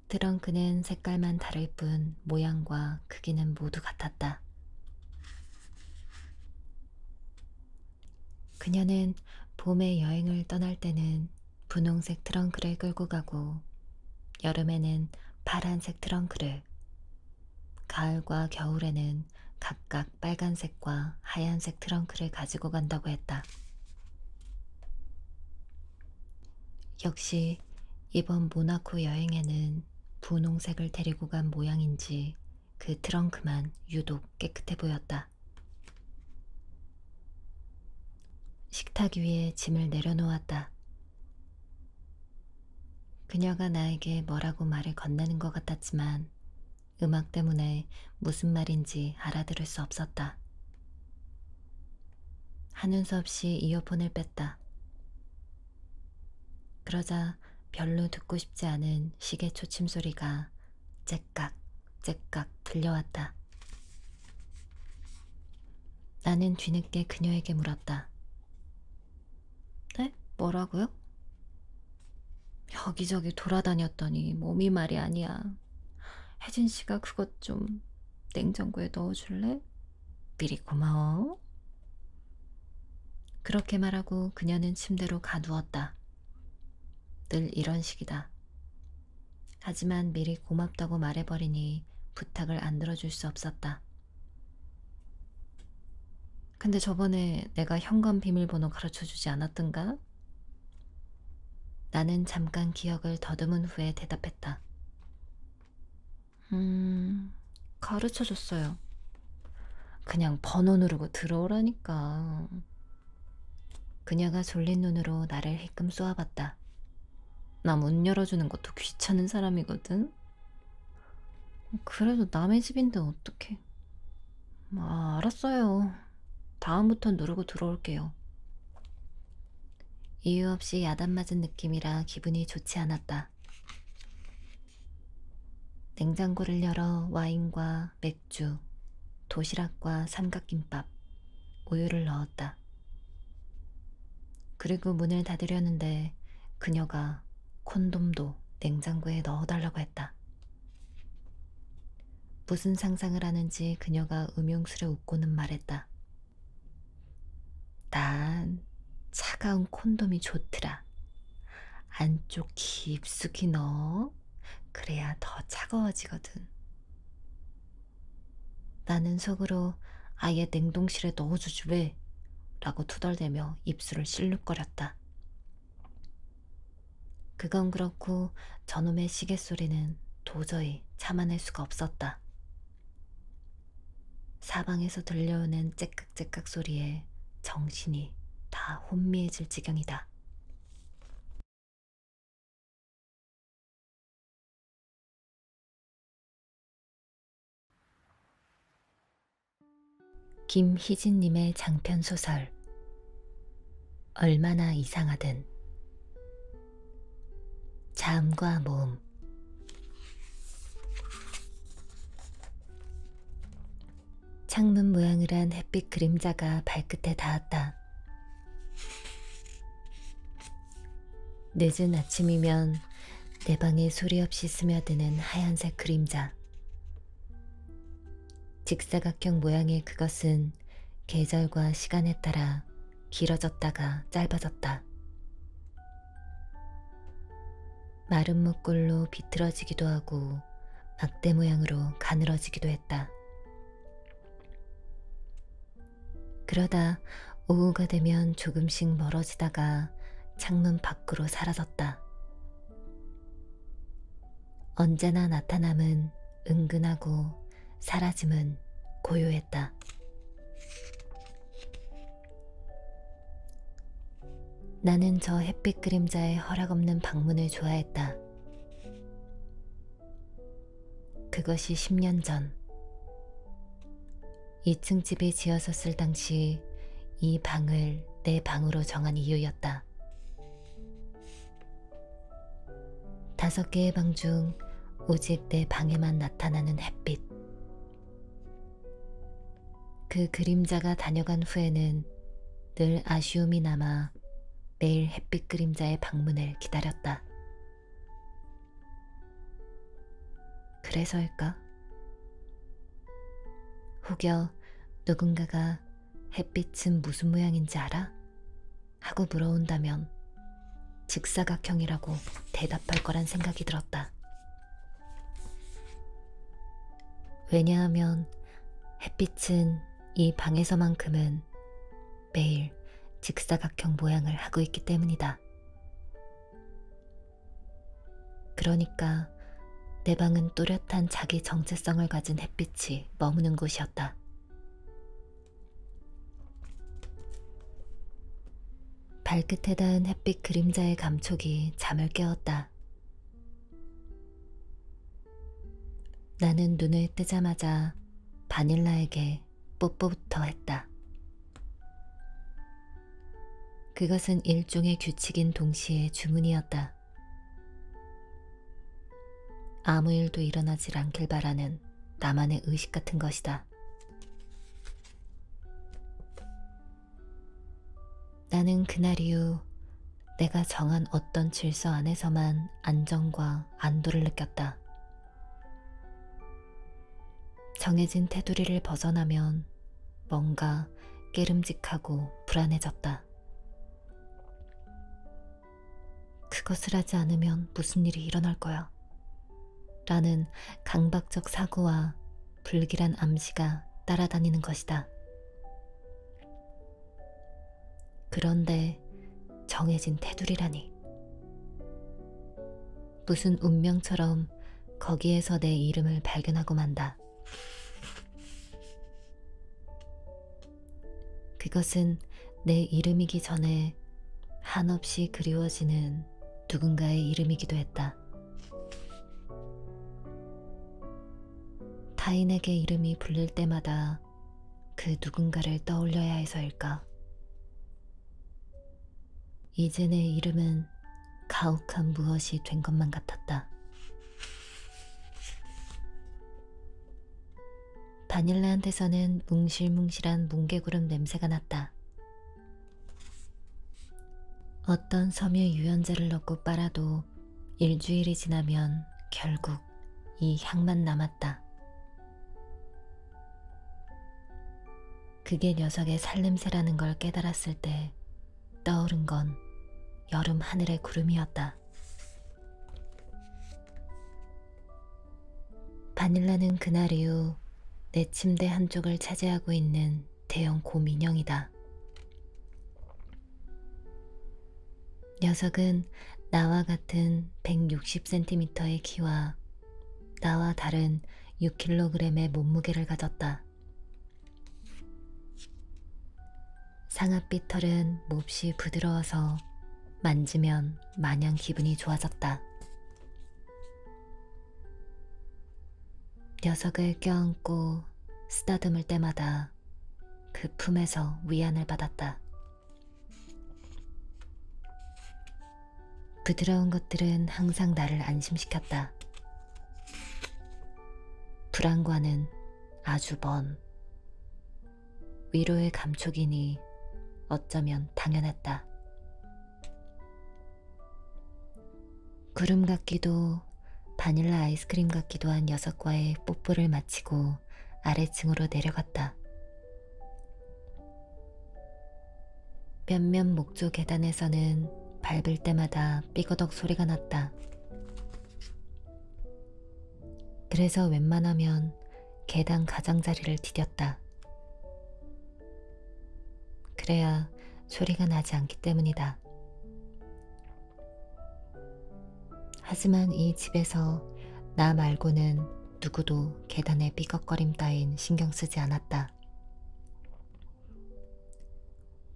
트렁크는 색깔만 다를 뿐 모양과 크기는 모두 같았다. 그녀는 봄에 여행을 떠날 때는 분홍색 트렁크를 끌고 가고 여름에는 파란색 트렁크를, 가을과 겨울에는 각각 빨간색과 하얀색 트렁크를 가지고 간다고 했다. 역시 이번 모나코 여행에는 분홍색을 데리고 간 모양인지 그 트렁크만 유독 깨끗해 보였다. 식탁 위에 짐을 내려놓았다. 그녀가 나에게 뭐라고 말을 건네는 것 같았지만 음악 때문에 무슨 말인지 알아들을 수 없었다. 하는 수 없이 이어폰을 뺐다. 그러자 별로 듣고 싶지 않은 시계 초침 소리가 째깍 째깍 들려왔다. 나는 뒤늦게 그녀에게 물었다. 네? 뭐라고요? 여기저기 돌아다녔더니 몸이 말이 아니야. 혜진 씨가 그것 좀 냉장고에 넣어줄래? 미리 고마워. 그렇게 말하고 그녀는 침대로 가누었다. 늘 이런 식이다. 하지만 미리 고맙다고 말해버리니 부탁을 안 들어줄 수 없었다. 근데 저번에 내가 현관 비밀번호 가르쳐주지 않았던가? 나는 잠깐 기억을 더듬은 후에 대답했다. 가르쳐줬어요. 그냥 번호 누르고 들어오라니까. 그녀가 졸린 눈으로 나를 힐끔 쏘아봤다. 나 문 열어주는 것도 귀찮은 사람이거든. 그래도 남의 집인데 어떡해. 아, 알았어요. 다음부턴 누르고 들어올게요. 이유 없이 야단 맞은 느낌이라 기분이 좋지 않았다. 냉장고를 열어 와인과 맥주, 도시락과 삼각김밥, 우유를 넣었다. 그리고 문을 닫으려는데 그녀가 콘돔도 냉장고에 넣어달라고 했다. 무슨 상상을 하는지 그녀가 음용스레 웃고는 말했다. 난 차가운 콘돔이 좋더라. 안쪽 깊숙이 넣어. 그래야 더 차가워지거든. 나는 속으로 아예 냉동실에 넣어주지 왜? 라고 투덜대며 입술을 실룩거렸다. 그건 그렇고 저놈의 시계 소리는 도저히 참아낼 수가 없었다. 사방에서 들려오는 째깍째깍 소리에 정신이 다 혼미해질 지경이다. 김희진님의 장편소설 얼마나 이상하든. 자음과 모음. 창문 모양을 한 햇빛 그림자가 발끝에 닿았다. 늦은 아침이면 내 방에 소리 없이 스며드는 하얀색 그림자. 직사각형 모양의 그것은 계절과 시간에 따라 길어졌다가 짧아졌다. 마른 목골로 비틀어지기도 하고 막대 모양으로 가늘어지기도 했다. 그러다 오후가 되면 조금씩 멀어지다가 창문 밖으로 사라졌다. 언제나 나타남은 은근하고 사라짐은 고요했다. 나는 저 햇빛 그림자의 허락없는 방문을 좋아했다. 그것이 10년 전 2층 집이 지어졌을 당시 이 방을 내 방으로 정한 이유였다. 5개의 방 중 오직 내 방에만 나타나는 햇빛. 그 그림자가 다녀간 후에는 늘 아쉬움이 남아 매일 햇빛 그림자의 방문을 기다렸다. 그래서일까? 혹여 누군가가 햇빛은 무슨 모양인지 알아? 하고 물어온다면 직사각형이라고 대답할 거란 생각이 들었다. 왜냐하면 햇빛은 이 방에서만큼은 매일 직사각형 모양을 하고 있기 때문이다. 그러니까 내 방은 또렷한 자기 정체성을 가진 햇빛이 머무는 곳이었다. 발끝에 닿은 햇빛 그림자의 감촉이 잠을 깨웠다. 나는 눈을 뜨자마자 바닐라에게 뽀뽀부터 했다. 그것은 일종의 규칙인 동시에 주문이었다. 아무 일도 일어나질 않길 바라는 나만의 의식 같은 것이다. 나는 그날 이후 내가 정한 어떤 질서 안에서만 안정과 안도를 느꼈다. 정해진 테두리를 벗어나면 뭔가 깨름직하고 불안해졌다. 그것을 하지 않으면 무슨 일이 일어날 거야? 라는 강박적 사고와 불길한 암시가 따라다니는 것이다. 그런데 정해진 테두리라니. 무슨 운명처럼 거기에서 내 이름을 발견하고 만다. 그것은 내 이름이기 전에 한없이 그리워지는 누군가의 이름이기도 했다. 타인에게 이름이 불릴 때마다 그 누군가를 떠올려야 해서일까? 이제 내 이름은 가혹한 무엇이 된 것만 같았다. 바닐라한테서는 뭉실뭉실한 뭉게구름 냄새가 났다. 어떤 섬유 유연제를 넣고 빨아도 일주일이 지나면 결국 이 향만 남았다. 그게 녀석의 살냄새라는 걸 깨달았을 때 떠오른 건 여름 하늘의 구름이었다. 바닐라는 그날 이후 내 침대 한쪽을 차지하고 있는 대형 곰인형이다. 녀석은 나와 같은 160cm의 키와 나와 다른 6kg의 몸무게를 가졌다. 상아빛 털은 몹시 부드러워서 만지면 마냥 기분이 좋아졌다. 녀석을 껴안고 쓰다듬을 때마다 그 품에서 위안을 받았다. 부드러운 것들은 항상 나를 안심시켰다. 불안과는 아주 먼 위로의 감촉이니 어쩌면 당연했다. 구름 같기도 바닐라 아이스크림 같기도 한 녀석과의 뽀뽀를 마치고 아래층으로 내려갔다. 몇몇 목조 계단에서는 밟을 때마다 삐거덕 소리가 났다. 그래서 웬만하면 계단 가장자리를 디뎠다. 그래야 소리가 나지 않기 때문이다. 하지만 이 집에서 나 말고는 누구도 계단의 삐걱거림 따윈 신경 쓰지 않았다.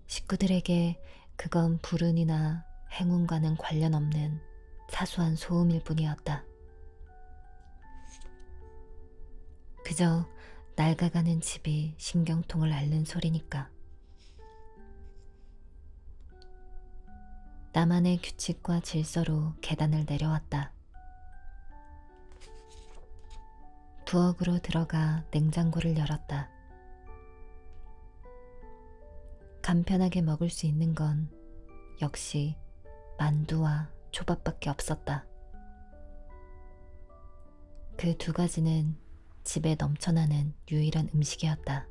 식구들에게 그건 불운이나 행운과는 관련 없는 사소한 소음일 뿐이었다. 그저 낡아가는 집이 신경통을 앓는 소리니까. 나만의 규칙과 질서로 계단을 내려왔다. 부엌으로 들어가 냉장고를 열었다. 간편하게 먹을 수 있는 건 역시 만두와 초밥밖에 없었다. 그 두 가지는 집에 넘쳐나는 유일한 음식이었다.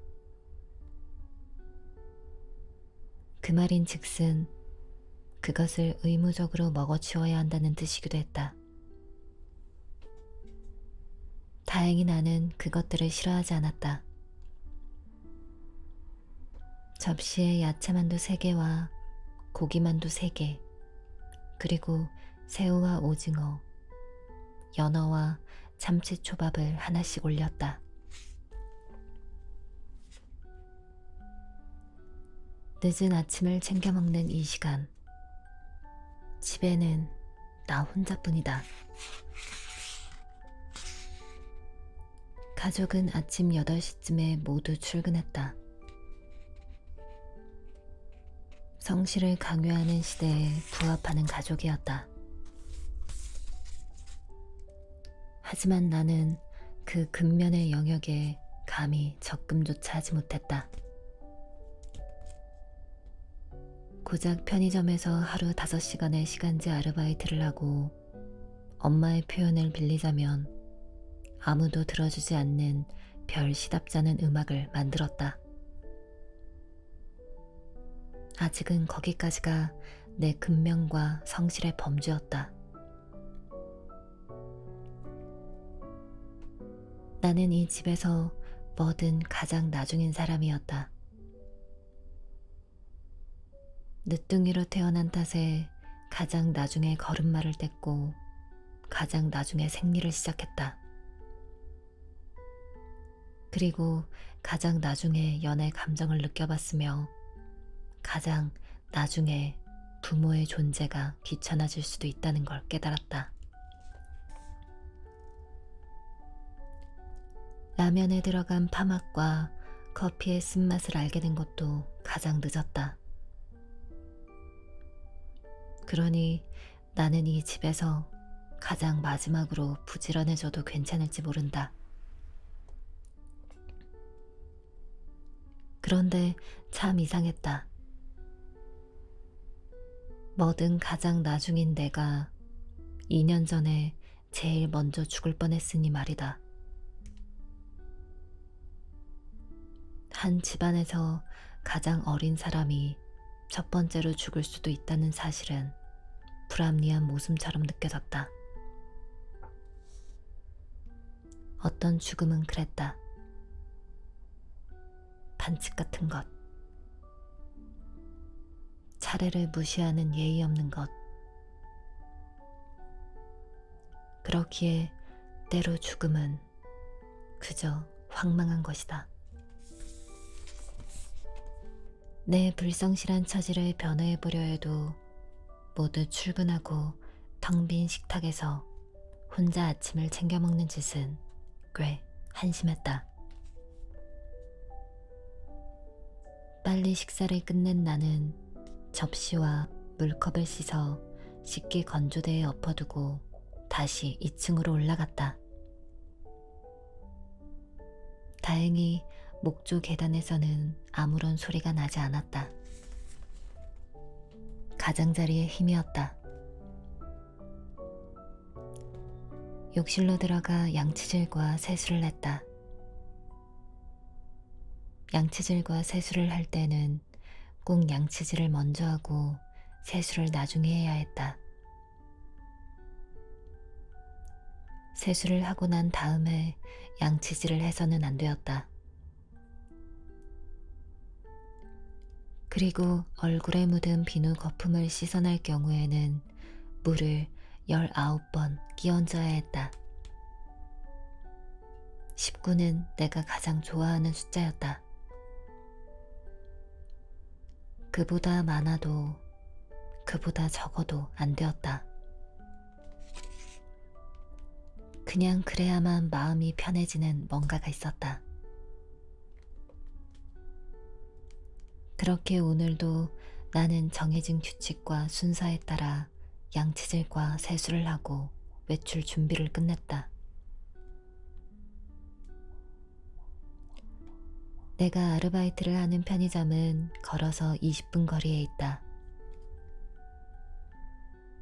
그 말인 즉슨 그것을 의무적으로 먹어치워야 한다는 뜻이기도 했다. 다행히 나는 그것들을 싫어하지 않았다. 접시에 야채만두 3개와 고기만두 3개, 그리고 새우와 오징어, 연어와 참치초밥을 하나씩 올렸다. 늦은 아침을 챙겨 먹는 이 시간, 집에는 나 혼자뿐이다. 가족은 아침 8시쯤에 모두 출근했다. 성실을 강요하는 시대에 부합하는 가족이었다. 하지만 나는 그 근면의 영역에 감히 접근조차 하지 못했다. 고작 편의점에서 하루 5시간의 시간제 아르바이트를 하고 엄마의 표현을 빌리자면 아무도 들어주지 않는 별 시답잖은 음악을 만들었다. 아직은 거기까지가 내 근면과 성실의 범주였다. 나는 이 집에서 뭐든 가장 나중인 사람이었다. 늦둥이로 태어난 탓에 가장 나중에 걸음마를 뗐고 가장 나중에 생리를 시작했다. 그리고 가장 나중에 연애 감정을 느껴봤으며 가장 나중에 부모의 존재가 귀찮아질 수도 있다는 걸 깨달았다. 라면에 들어간 파맛과 커피의 쓴맛을 알게 된 것도 가장 늦었다. 그러니 나는 이 집에서 가장 마지막으로 부지런해져도 괜찮을지 모른다. 그런데 참 이상했다. 뭐든 가장 나중인 내가 2년 전에 제일 먼저 죽을 뻔했으니 말이다. 한 집안에서 가장 어린 사람이 첫 번째로 죽을 수도 있다는 사실은 불합리한 모순처럼 느껴졌다. 어떤 죽음은 그랬다. 반칙 같은 것, 차례를 무시하는 예의 없는 것, 그렇기에 때로 죽음은 그저 황망한 것이다. 내 불성실한 처지를 변호해보려 해도 모두 출근하고 텅 빈 식탁에서 혼자 아침을 챙겨 먹는 짓은 꽤 한심했다. 빨리 식사를 끝낸 나는 접시와 물컵을 씻어 식기 건조대에 엎어두고 다시 2층으로 올라갔다. 다행히 목조 계단에서는 아무런 소리가 나지 않았다. 가장자리의 힘이었다. 욕실로 들어가 양치질과 세수를 했다. 양치질과 세수를 할 때는 꼭 양치질을 먼저 하고 세수를 나중에 해야 했다. 세수를 하고 난 다음에 양치질을 해서는 안 되었다. 그리고 얼굴에 묻은 비누 거품을 씻어낼 경우에는 물을 19번 끼얹어야 했다. 19는 내가 가장 좋아하는 숫자였다. 그보다 많아도 그보다 적어도 안 되었다. 그냥 그래야만 마음이 편해지는 뭔가가 있었다. 그렇게 오늘도 나는 정해진 규칙과 순서에 따라 양치질과 세수를 하고 외출 준비를 끝냈다. 내가 아르바이트를 하는 편의점은 걸어서 20분 거리에 있다.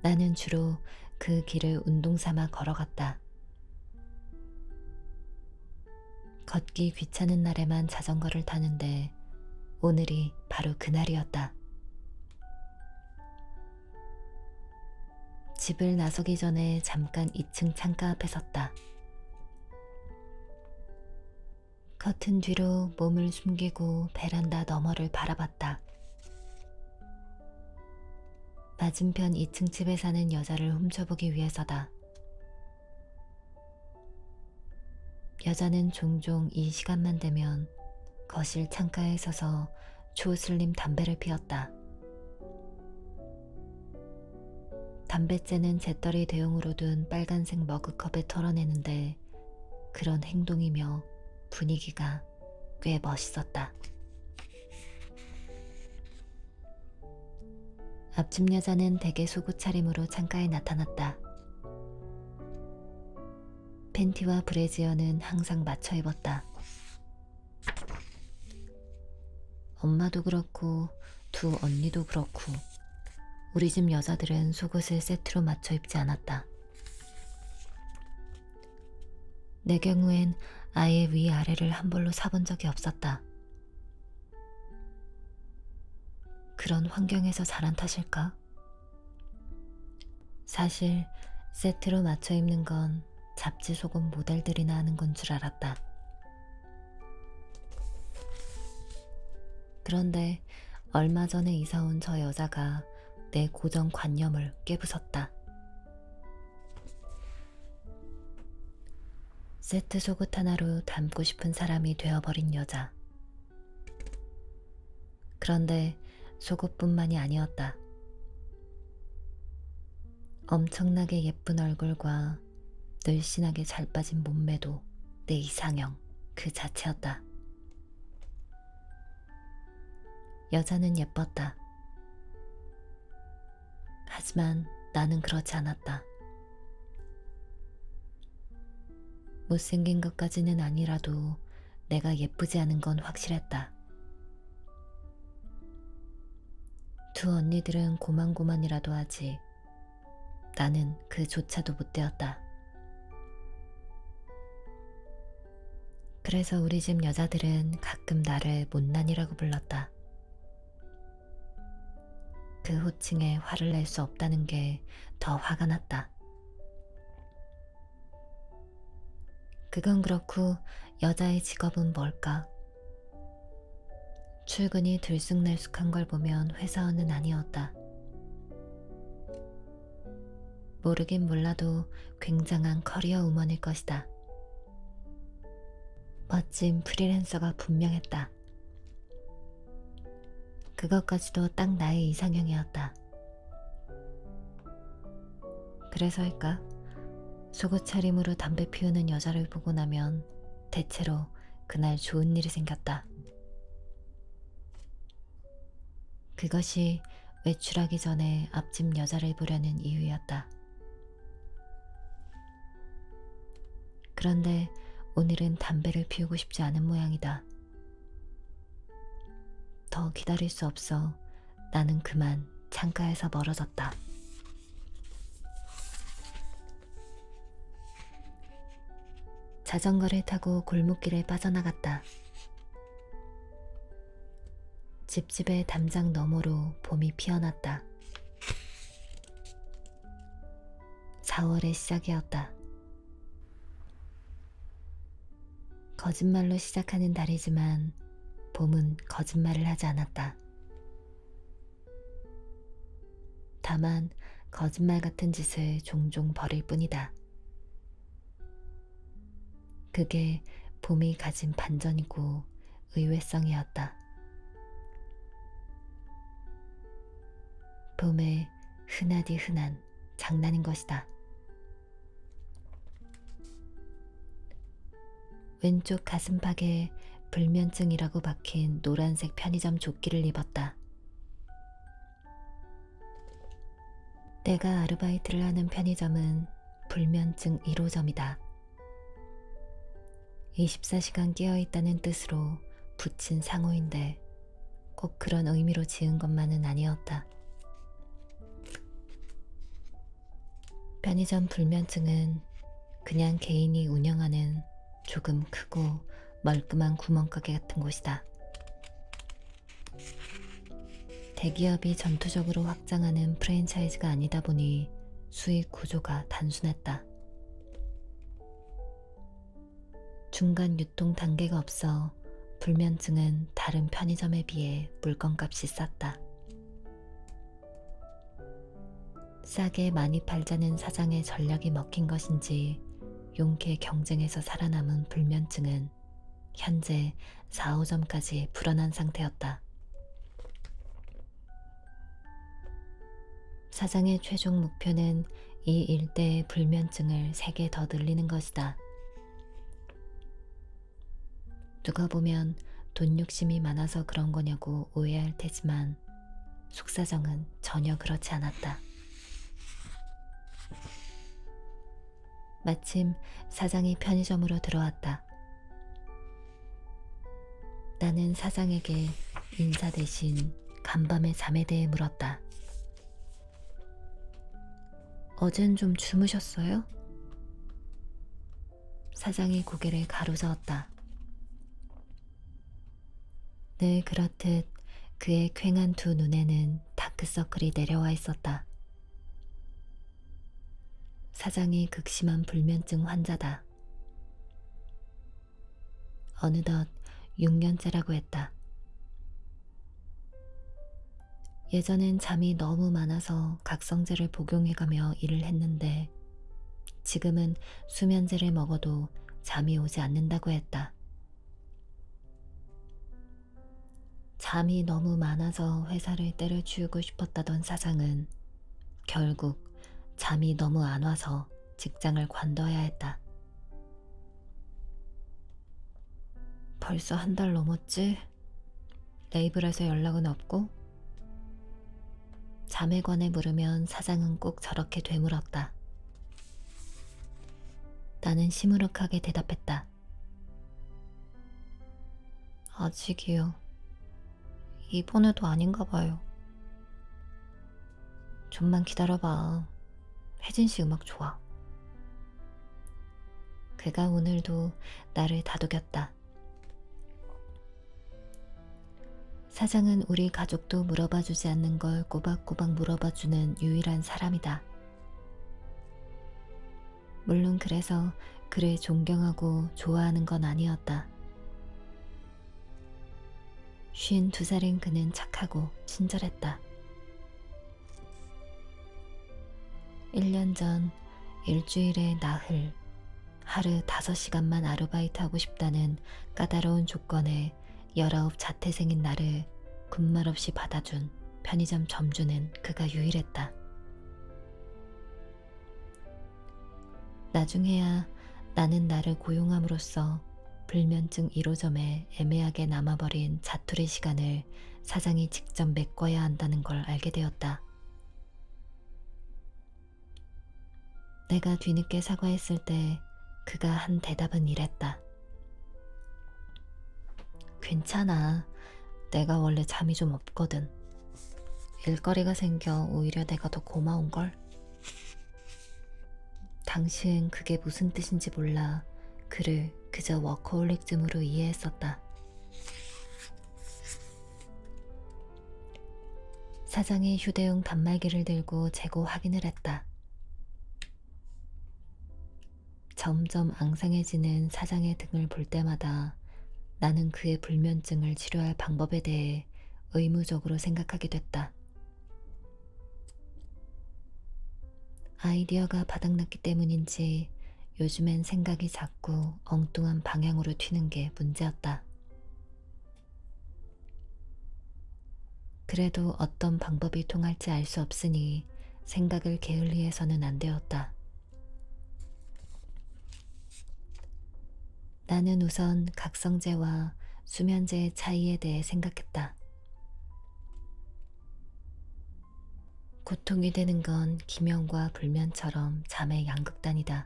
나는 주로 그 길을 운동 삼아 걸어갔다. 걷기 귀찮은 날에만 자전거를 타는데 오늘이 바로 그날이었다. 집을 나서기 전에 잠깐 2층 창가 앞에 섰다. 커튼 뒤로 몸을 숨기고 베란다 너머를 바라봤다. 맞은편 2층 집에 사는 여자를 훔쳐보기 위해서다. 여자는 종종 이 시간만 되면 거실 창가에 서서 초슬림 담배를 피웠다. 담뱃재는 재떨이 대용으로 둔 빨간색 머그컵에 털어내는데 그런 행동이며 분위기가 꽤 멋있었다. 앞집 여자는 대개 속옷 차림으로 창가에 나타났다. 팬티와 브래지어는 항상 맞춰 입었다. 엄마도 그렇고 두 언니도 그렇고 우리 집 여자들은 속옷을 세트로 맞춰 입지 않았다. 내 경우엔 아예 위아래를 한 벌로 사본 적이 없었다. 그런 환경에서 자란 탓일까? 사실 세트로 맞춰 입는 건 잡지 속옷 모델들이나 하는 건 줄 알았다. 그런데 얼마 전에 이사 온 저 여자가 내 고정관념을 깨부쉈다. 세트 속옷 하나로 닮고 싶은 사람이 되어버린 여자. 그런데 속옷뿐만이 아니었다. 엄청나게 예쁜 얼굴과 늘씬하게 잘 빠진 몸매도 내 이상형 그 자체였다. 여자는 예뻤다. 하지만 나는 그렇지 않았다. 못생긴 것까지는 아니라도 내가 예쁘지 않은 건 확실했다. 두 언니들은 고만고만이라도 하지 나는 그조차도 못 되었다. 그래서 우리 집 여자들은 가끔 나를 못난이라고 불렀다. 그 호칭에 화를 낼 수 없다는 게 더 화가 났다. 그건 그렇고 여자의 직업은 뭘까? 출근이 들쑥날쑥한 걸 보면 회사원은 아니었다. 모르긴 몰라도 굉장한 커리어 우먼일 것이다. 멋진 프리랜서가 분명했다. 그것까지도 딱 나의 이상형이었다. 그래서일까? 속옷 차림으로 담배 피우는 여자를 보고 나면 대체로 그날 좋은 일이 생겼다. 그것이 외출하기 전에 앞집 여자를 보려는 이유였다. 그런데 오늘은 담배를 피우고 싶지 않은 모양이다. 더 기다릴 수 없어 나는 그만 창가에서 멀어졌다. 자전거를 타고 골목길에 빠져나갔다. 집집의 담장 너머로 봄이 피어났다. 4월의 시작이었다. 거짓말로 시작하는 달이지만 봄은 거짓말을 하지 않았다. 다만 거짓말 같은 짓을 종종 벌일 뿐이다. 그게 봄이 가진 반전이고 의외성이었다. 봄의 흔하디 흔한 장난인 것이다. 왼쪽 가슴팍에 불면증이라고 박힌 노란색 편의점 조끼를 입었다. 내가 아르바이트를 하는 편의점은 불면증 1호점이다. 24시간 깨어있다는 뜻으로 붙인 상호인데 꼭 그런 의미로 지은 것만은 아니었다. 편의점 불면증은 그냥 개인이 운영하는 조금 크고 멀끔한 구멍가게 같은 곳이다. 대기업이 전투적으로 확장하는 프랜차이즈가 아니다 보니 수익 구조가 단순했다. 중간 유통 단계가 없어 불면증은 다른 편의점에 비해 물건값이 쌌다. 싸게 많이 팔자는 사장의 전략이 먹힌 것인지 용케 경쟁에서 살아남은 불면증은 현재 4, 5점까지 불어난 상태였다. 사장의 최종 목표는 이 일대의 불면증을 3개 더 늘리는 것이다. 누가 보면 돈 욕심이 많아서 그런 거냐고 오해할 테지만 속사정은 전혀 그렇지 않았다. 마침 사장이 편의점으로 들어왔다. 나는 사장에게 인사 대신 간밤의 잠에 대해 물었다. 어젠 좀 주무셨어요? 사장이 고개를 가로저었다. 늘 그렇듯 그의 퀭한 두 눈에는 다크서클이 내려와 있었다. 사장이 극심한 불면증 환자다. 어느덧 6년째라고 했다. 예전엔 잠이 너무 많아서 각성제를 복용해가며 일을 했는데 지금은 수면제를 먹어도 잠이 오지 않는다고 했다. 밤이 너무 많아서 회사를 때려치우고 싶었다던 사장은 결국 잠이 너무 안 와서 직장을 관둬야 했다. 벌써 한 달 넘었지? 레이블에서 연락은 없고? 잠에 관해 물으면 사장은 꼭 저렇게 되물었다. 나는 시무룩하게 대답했다. 아직이요. 이번에도 아닌가 봐요. 좀만 기다려봐. 혜진 씨 음악 좋아. 그가 오늘도 나를 다독였다. 사장은 우리 가족도 물어봐주지 않는 걸 꼬박꼬박 물어봐주는 유일한 사람이다. 물론 그래서 그를 존경하고 좋아하는 건 아니었다. 52살인 그는 착하고 친절했다. 1년 전 일주일에 나흘, 하루 5시간만 아르바이트하고 싶다는 까다로운 조건에 19 자퇴생인 나를 군말 없이 받아준 편의점 점주는 그가 유일했다. 나중에야 나는 나를 고용함으로써 불면증 1호점에 애매하게 남아버린 자투리 시간을 사장이 직접 메꿔야 한다는 걸 알게 되었다. 내가 뒤늦게 사과했을 때 그가 한 대답은 이랬다. 괜찮아. 내가 원래 잠이 좀 없거든. 일거리가 생겨 오히려 내가 더 고마운걸? 당시엔 그게 무슨 뜻인지 몰라 그를 그저 워커홀릭쯤으로 이해했었다. 사장이 휴대용 단말기를 들고 재고 확인을 했다. 점점 앙상해지는 사장의 등을 볼 때마다 나는 그의 불면증을 치료할 방법에 대해 의무적으로 생각하게 됐다. 아이디어가 바닥났기 때문인지 요즘엔 생각이 자꾸 엉뚱한 방향으로 튀는 게 문제였다. 그래도 어떤 방법이 통할지 알 수 없으니 생각을 게을리해서는 안 되었다. 나는 우선 각성제와 수면제의 차이에 대해 생각했다. 고통이 되는 건 기면과 불면처럼 잠의 양극단이다.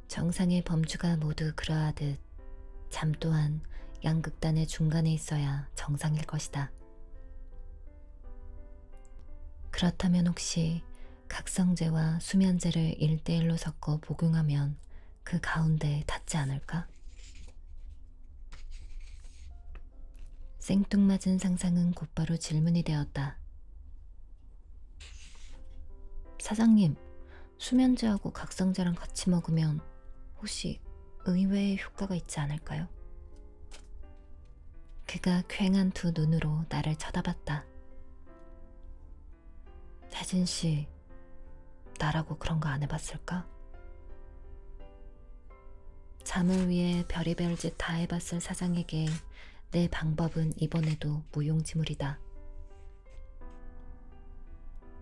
정상의 범주가 모두 그러하듯 잠 또한 양극단의 중간에 있어야 정상일 것이다. 그렇다면 혹시 각성제와 수면제를 1:1로 섞어 복용하면 그 가운데에 닿지 않을까? 생뚱맞은 상상은 곧바로 질문이 되었다. 사장님, 수면제하고 각성제랑 같이 먹으면 혹시 의외의 효과가 있지 않을까요? 그가 퀭한 두 눈으로 나를 쳐다봤다. 혜진 씨, 나라고 그런 거 안 해봤을까? 잠을 위해 별의별 짓 다 해봤을 사장에게 내 방법은 이번에도 무용지물이다.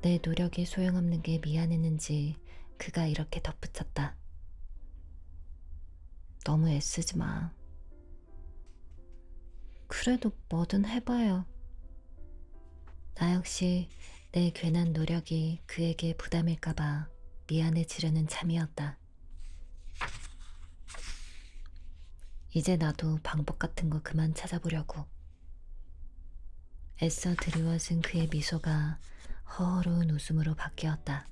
내 노력이 소용없는 게 미안했는지 그가 이렇게 덧붙였다. 너무 애쓰지 마. 그래도 뭐든 해봐요. 나 역시 내 괜한 노력이 그에게 부담일까봐 미안해지려는 참이었다. 이제 나도 방법 같은 거 그만 찾아보려고. 애써 드리워진 그의 미소가 허허로운 웃음으로 바뀌었다.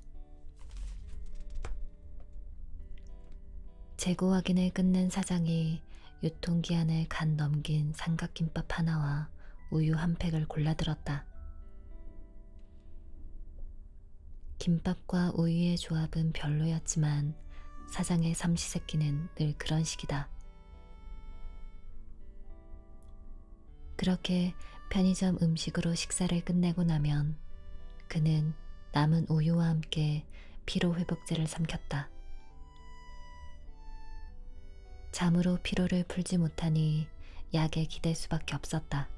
재고 확인을 끝낸 사장이 유통기한을 간 넘긴 삼각김밥 하나와 우유 한 팩을 골라들었다. 김밥과 우유의 조합은 별로였지만 사장의 삼시세끼는 늘 그런 식이다. 그렇게 편의점 음식으로 식사를 끝내고 나면 그는 남은 우유와 함께 피로회복제를 삼켰다. 잠으로 피로를 풀지 못하니 약에 기댈 수밖에 없었다.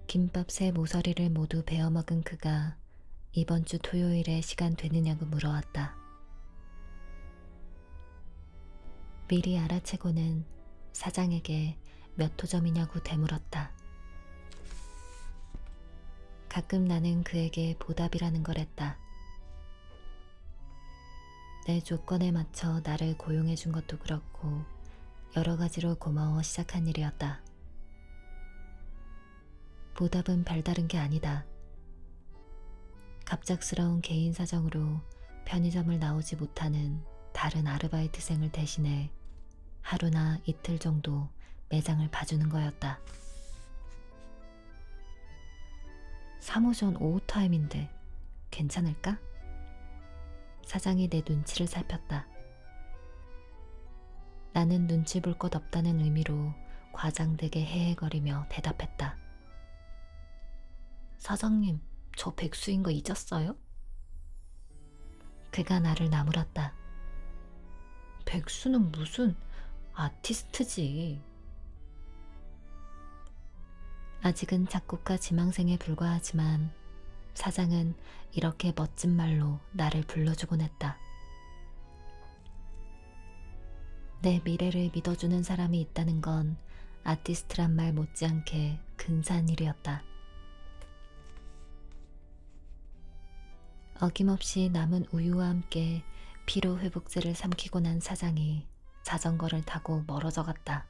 김밥 3모서리를 모두 베어먹은 그가 이번 주 토요일에 시간 되느냐고 물어왔다. 미리 알아채고는 사장에게 몇 호점이냐고 되물었다. 가끔 나는 그에게 보답이라는 걸 했다. 내 조건에 맞춰 나를 고용해 준 것도 그렇고 여러 가지로 고마워 시작한 일이었다. 보답은 별다른 게 아니다. 갑작스러운 개인 사정으로 편의점을 나오지 못하는 다른 아르바이트생을 대신해 하루나 이틀 정도 매장을 봐주는 거였다. 3호 전 오후 타임인데 괜찮을까? 사장이 내 눈치를 살폈다. 나는 눈치 볼 것 없다는 의미로 과장되게 헤헤거리며 대답했다. 사장님, 저 백수인 거 잊었어요? 그가 나를 나무랐다. 백수는 무슨 아티스트지. 아직은 작곡가 지망생에 불과하지만 사장은 이렇게 멋진 말로 나를 불러주곤 했다. 내 미래를 믿어주는 사람이 있다는 건 아티스트란 말 못지않게 근사한 일이었다. 어김없이 남은 우유와 함께 피로회복제를 삼키고 난 사장이 자전거를 타고 멀어져 갔다.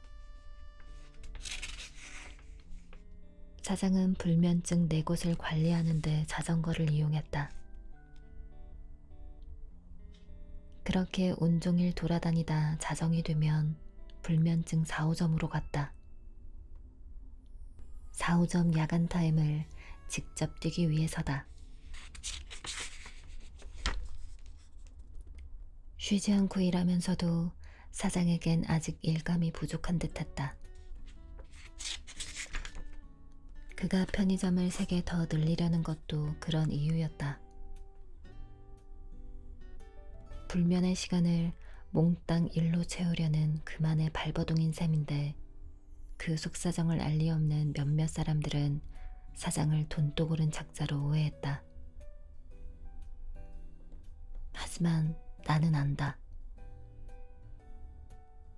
사장은 불면증 4곳을 관리하는 데 자전거를 이용했다. 그렇게 온종일 돌아다니다 자정이 되면 불면증 4호점으로 갔다. 4호점 야간 타임을 직접 뛰기 위해서다. 쉬지 않고 일하면서도 사장에겐 아직 일감이 부족한 듯했다. 그가 편의점을 3개 더 늘리려는 것도 그런 이유였다. 불면의 시간을 몽땅 일로 채우려는 그만의 발버둥인 셈인데 그 속사정을 알 리 없는 몇몇 사람들은 사장을 돈독오른 작자로 오해했다. 하지만 나는 안다.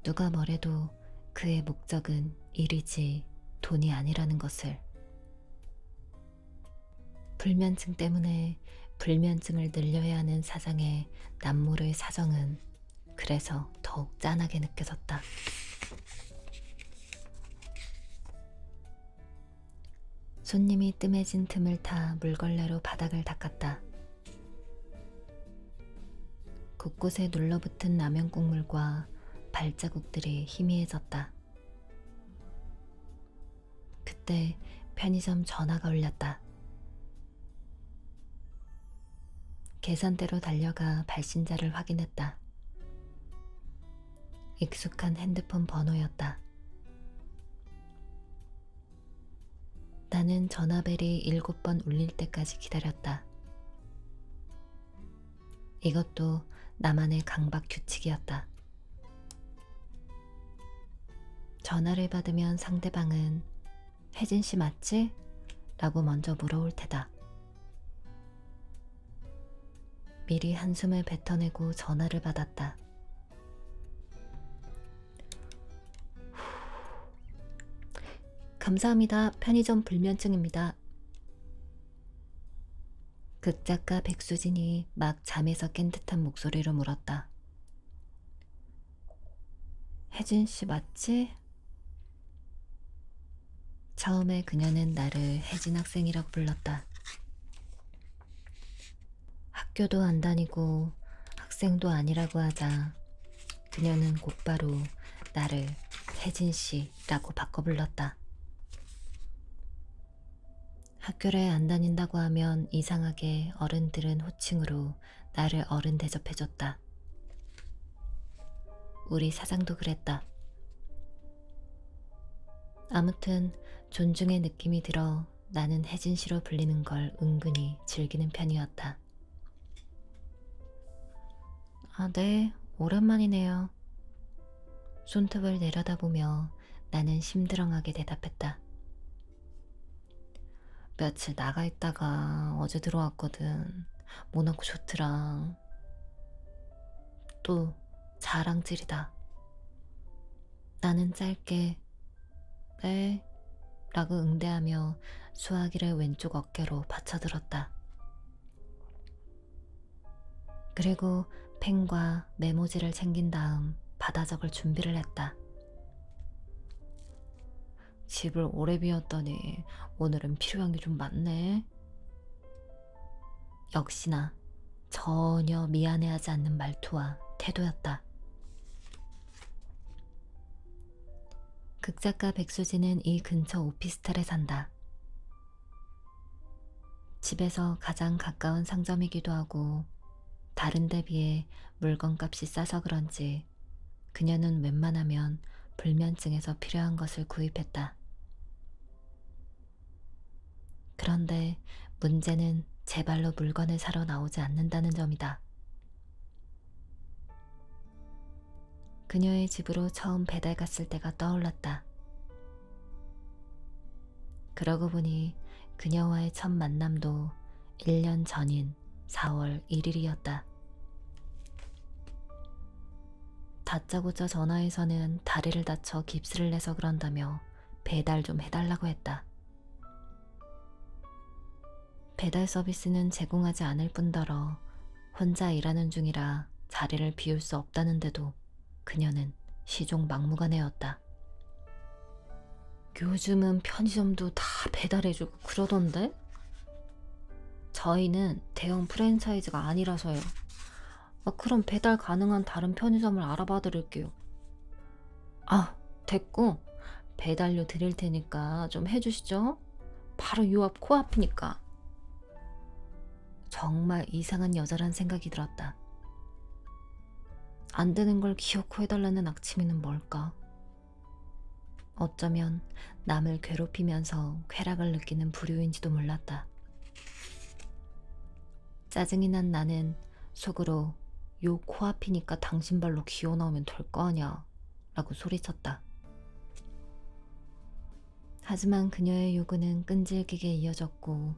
누가 뭐래도 그의 목적은 일이지 돈이 아니라는 것을. 불면증 때문에 불면증을 늘려야 하는 사장의 남모를 사정은 그래서 더욱 짠하게 느껴졌다. 손님이 뜸해진 틈을 타 물걸레로 바닥을 닦았다. 곳곳에 눌러붙은 라면 국물과 발자국들이 희미해졌다. 그때 편의점 전화가 울렸다. 계산대로 달려가 발신자를 확인했다. 익숙한 핸드폰 번호였다. 나는 전화벨이 7번 울릴 때까지 기다렸다. 이것도 나만의 강박 규칙이었다. 전화를 받으면 상대방은 혜진 씨 맞지? 라고 먼저 물어올 테다. 미리 한숨을 뱉어내고 전화를 받았다. 감사합니다. 편의점 불면증입니다. 극작가 백수진이 막 잠에서 깬 듯한 목소리로 물었다. 혜진 씨 맞지? 처음에 그녀는 나를 혜진 학생이라고 불렀다. 학교도 안 다니고 학생도 아니라고 하자 그녀는 곧바로 나를 혜진 씨라고 바꿔 불렀다. 학교를 안 다닌다고 하면 이상하게 어른들은 호칭으로 나를 어른 대접해줬다. 우리 사장도 그랬다. 아무튼 존중의 느낌이 들어 나는 혜진 씨로 불리는 걸 은근히 즐기는 편이었다. 아, 네, 오랜만이네요. 손톱을 내려다보며 나는 심드렁하게 대답했다. 며칠 나가 있다가 어제 들어왔거든. 모나코 좋더라. 또 자랑질이다. 나는 짧게 네 라고 응대하며 수화기를 왼쪽 어깨로 받쳐들었다. 그리고 펜과 메모지를 챙긴 다음 받아 적을 준비를 했다. 집을 오래 비웠더니 오늘은 필요한 게 좀 많네. 역시나 전혀 미안해하지 않는 말투와 태도였다. 극작가 백수진은 이 근처 오피스텔에 산다. 집에서 가장 가까운 상점이기도 하고 다른 데 비해 물건값이 싸서 그런지 그녀는 웬만하면 불면증에서 필요한 것을 구입했다. 그런데 문제는 제발로 물건을 사러 나오지 않는다는 점이다. 그녀의 집으로 처음 배달 갔을 때가 떠올랐다. 그러고 보니 그녀와의 첫 만남도 1년 전인 4월 1일이었다. 다짜고짜 전화해서는 다리를 다쳐 깁스를 내서 그런다며 배달 좀 해달라고 했다. 배달 서비스는 제공하지 않을 뿐더러 혼자 일하는 중이라 자리를 비울 수 없다는데도 그녀는 시종 막무가내였다. 요즘은 편의점도 다 배달해주고 그러던데? 저희는 대형 프랜차이즈가 아니라서요. 그럼 배달 가능한 다른 편의점을 알아봐 드릴게요. 됐고 배달료 드릴 테니까 좀 해주시죠. 바로 요 앞 코앞이니까. 정말 이상한 여자란 생각이 들었다. 안 되는 걸 기어코 해달라는 악취미는 뭘까? 어쩌면 남을 괴롭히면서 쾌락을 느끼는 부류인지도 몰랐다. 짜증이 난 나는 속으로 요 코앞이니까 당신 발로 기어 나오면 될 거 아냐 라고 소리쳤다. 하지만 그녀의 요구는 끈질기게 이어졌고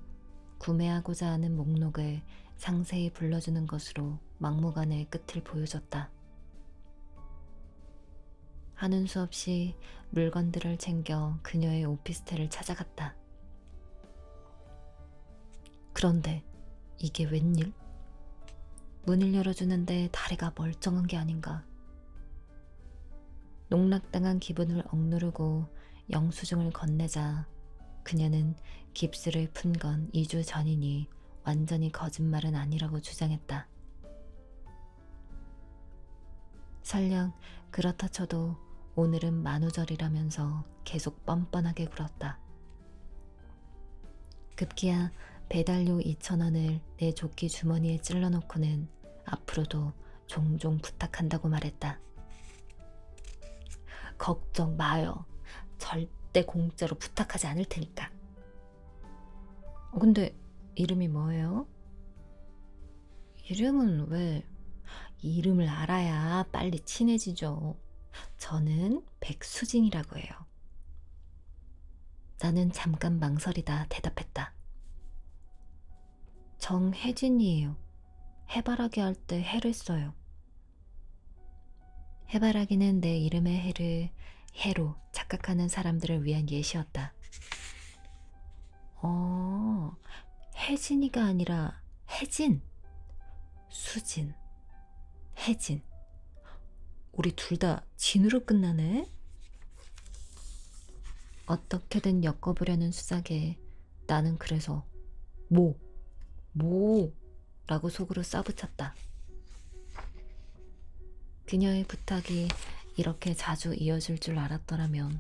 구매하고자 하는 목록을 상세히 불러주는 것으로 막무가내 끝을 보여줬다. 하는 수 없이 물건들을 챙겨 그녀의 오피스텔을 찾아갔다. 그런데 이게 웬일? 문을 열어주는데 다리가 멀쩡한 게 아닌가. 농락당한 기분을 억누르고 영수증을 건네자 그녀는 깁스를 푼 건 2주 전이니 완전히 거짓말은 아니라고 주장했다. 설령 그렇다 쳐도 오늘은 만우절이라면서 계속 뻔뻔하게 굴었다. 급기야 배달료 2,000원을 내 조끼 주머니에 찔러놓고는 앞으로도 종종 부탁한다고 말했다. 걱정 마요. 절대 공짜로 부탁하지 않을 테니까. 근데 이름이 뭐예요? 이름은 왜? 이름을 알아야 빨리 친해지죠. 저는 백수진이라고 해요. 나는 잠깐 망설이다 대답했다. 정혜진이에요. 해바라기 할 때 해를 써요. 해바라기는 내 이름의 해를 해로 착각하는 사람들을 위한 예시였다. 혜진이가 아니라 혜진, 수진, 혜진. 우리 둘 다 진으로 끝나네? 어떻게든 엮어보려는 수작에 나는 그래서 뭐 라고 속으로 싸붙였다. 그녀의 부탁이 이렇게 자주 이어질 줄 알았더라면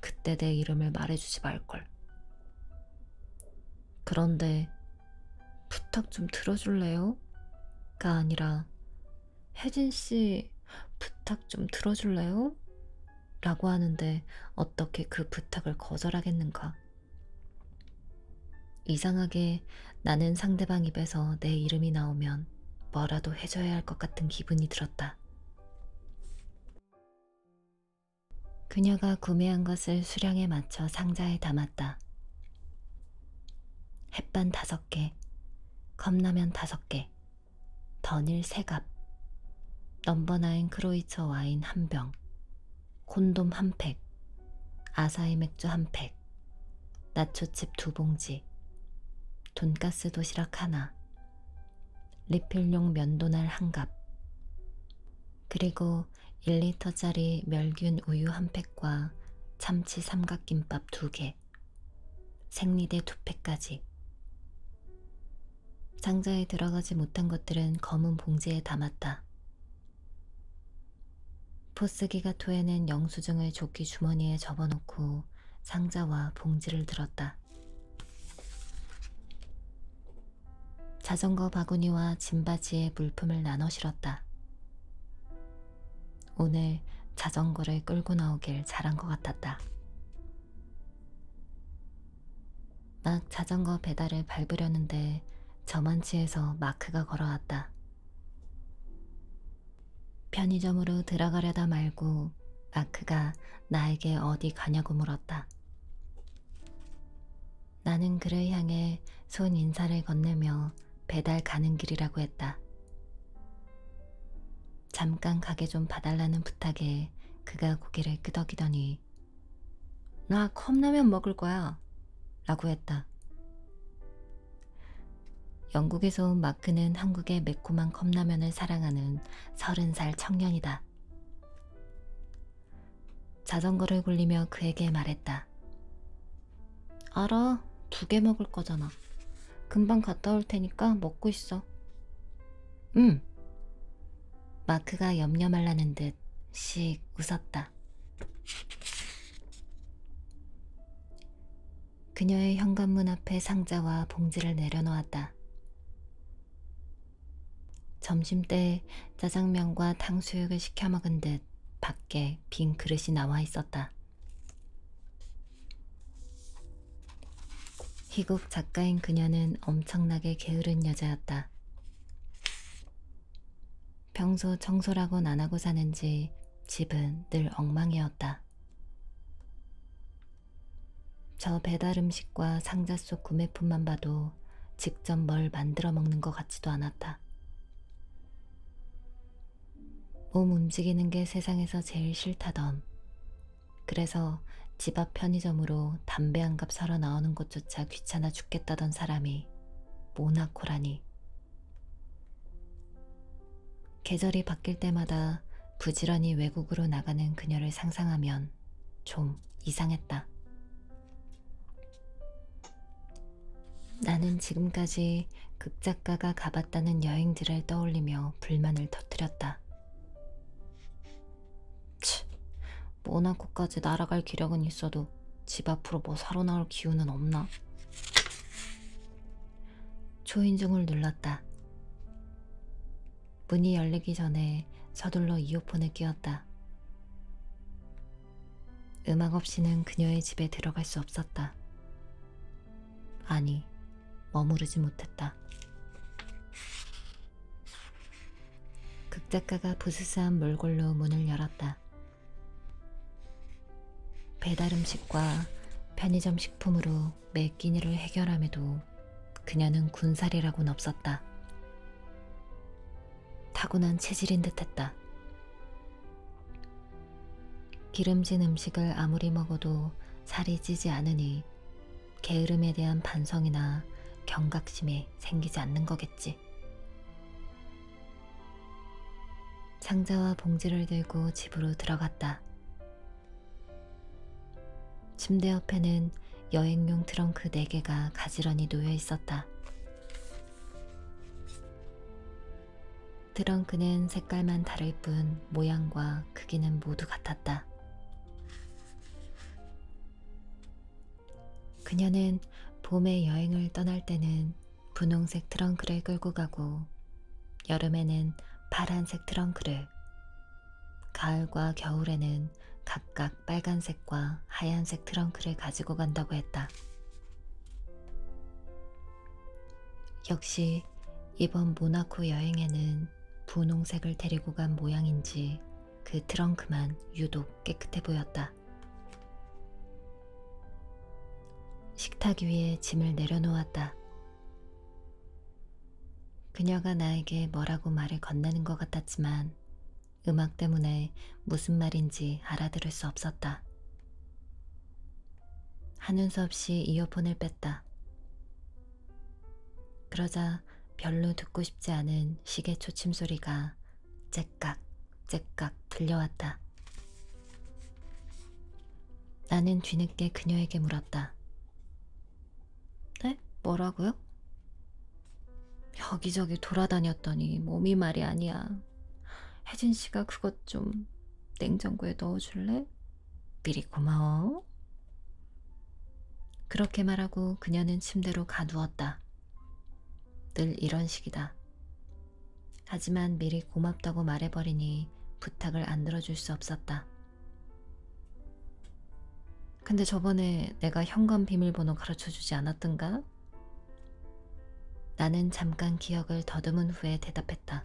그때 내 이름을 말해주지 말걸. 그런데 부탁 좀 들어줄래요? 가 아니라 혜진씨 부탁 좀 들어줄래요? 라고 하는데 어떻게 그 부탁을 거절하겠는가? 이상하게 나는 상대방 입에서 내 이름이 나오면 뭐라도 해줘야 할 것 같은 기분이 들었다. 그녀가 구매한 것을 수량에 맞춰 상자에 담았다. 햇반 5개, 컵라면 5개, 던일 3갑, 넘버9 크로이처 와인 1병, 콘돔 1팩, 아사히 맥주 1팩, 나초칩 2봉지, 돈가스 도시락 하나, 리필용 면도날 1갑, 그리고 1리터짜리 멸균 우유 1팩과 참치 삼각김밥 2개, 생리대 2팩까지. 상자에 들어가지 못한 것들은 검은 봉지에 담았다. 포스기가 토해낸 영수증을 조끼 주머니에 접어놓고 상자와 봉지를 들었다. 자전거 바구니와 짐바지에 물품을 나눠 실었다. 오늘 자전거를 끌고 나오길 잘한 것 같았다. 막 자전거 페달을 밟으려는데 저만치에서 마크가 걸어왔다. 편의점으로 들어가려다 말고 마크가 나에게 어디 가냐고 물었다. 나는 그를 향해 손 인사를 건네며 배달 가는 길이라고 했다. 잠깐 가게 좀 봐달라는 부탁에 그가 고개를 끄덕이더니 나 컵라면 먹을 거야 라고 했다. 영국에서 온 마크는 한국의 매콤한 컵라면을 사랑하는 30살 청년이다. 자전거를 굴리며 그에게 말했다. 알아, 2개 먹을 거잖아. 금방 갔다 올 테니까 먹고 있어. 응. 마크가 염려 말라는 듯 씩 웃었다. 그녀의 현관문 앞에 상자와 봉지를 내려놓았다. 점심때 짜장면과 탕수육을 시켜 먹은 듯 밖에 빈 그릇이 나와 있었다. 희곡 작가인 그녀는 엄청나게 게으른 여자였다. 평소 청소라곤 안 하고 사는지 집은 늘 엉망이었다. 저 배달 음식과 상자 속 구매품만 봐도 직접 뭘 만들어 먹는 것 같지도 않았다. 몸 움직이는 게 세상에서 제일 싫다던, 그래서 집 앞 편의점으로 담배 한 갑 사러 나오는 것조차 귀찮아 죽겠다던 사람이 모나코라니. 계절이 바뀔 때마다 부지런히 외국으로 나가는 그녀를 상상하면 좀 이상했다. 나는 지금까지 극작가가 가봤다는 여행지를 떠올리며 불만을 터뜨렸다. 모나코까지 날아갈 기력은 있어도 집 앞으로 뭐 사러 나올 기운은 없나? 초인종을 눌렀다. 문이 열리기 전에 서둘러 이어폰을 끼웠다. 음악 없이는 그녀의 집에 들어갈 수 없었다. 아니, 머무르지 못했다. 극작가가 부스스한 몰골로 문을 열었다. 배달 음식과 편의점 식품으로 매 끼니를 해결함에도 그녀는 군살이라고는 없었다. 타고난 체질인 듯했다. 기름진 음식을 아무리 먹어도 살이 찌지 않으니 게으름에 대한 반성이나 경각심이 생기지 않는 거겠지. 상자와 봉지를 들고 집으로 들어갔다. 침대 옆에는 여행용 트렁크 4개가 가지런히 놓여 있었다. 트렁크는 색깔만 다를 뿐 모양과 크기는 모두 같았다. 그녀는 봄에 여행을 떠날 때는 분홍색 트렁크를 끌고 가고 여름에는 파란색 트렁크를, 가을과 겨울에는 각각 빨간색과 하얀색 트렁크를 가지고 간다고 했다. 역시 이번 모나코 여행에는 분홍색을 데리고 간 모양인지 그 트렁크만 유독 깨끗해 보였다. 식탁 위에 짐을 내려놓았다. 그녀가 나에게 뭐라고 말을 건네는 것 같았지만 음악 때문에 무슨 말인지 알아들을 수 없었다. 하는 수 없이 이어폰을 뺐다. 그러자 별로 듣고 싶지 않은 시계 초침 소리가 째깍 째깍 들려왔다. 나는 뒤늦게 그녀에게 물었다. 네? 뭐라고요? 여기저기 돌아다녔더니 몸이 말이 아니야. 혜진 씨가 그것 좀 냉장고에 넣어줄래? 미리 고마워. 그렇게 말하고 그녀는 침대로 가누었다. 늘 이런 식이다. 하지만 미리 고맙다고 말해버리니 부탁을 안 들어줄 수 없었다. 근데 저번에 내가 현관 비밀번호 가르쳐주지 않았던가? 나는 잠깐 기억을 더듬은 후에 대답했다.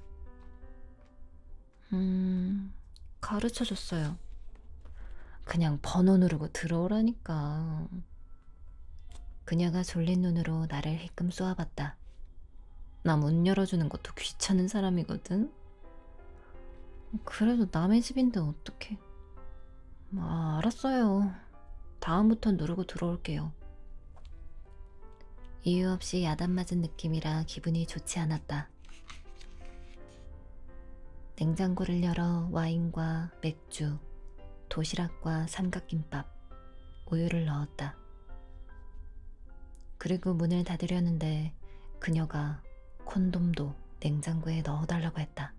가르쳐줬어요. 그냥 번호 누르고 들어오라니까. 그녀가 졸린 눈으로 나를 힐끔 쏘아봤다. 나 문 열어주는 것도 귀찮은 사람이거든. 그래도 남의 집인데 어떡해. 알았어요. 다음부턴 누르고 들어올게요. 이유 없이 야단 맞은 느낌이라 기분이 좋지 않았다. 냉장고를 열어 와인과 맥주, 도시락과 삼각김밥, 우유를 넣었다. 그리고 문을 닫으려는데 그녀가 콘돔도 냉장고에 넣어달라고 했다.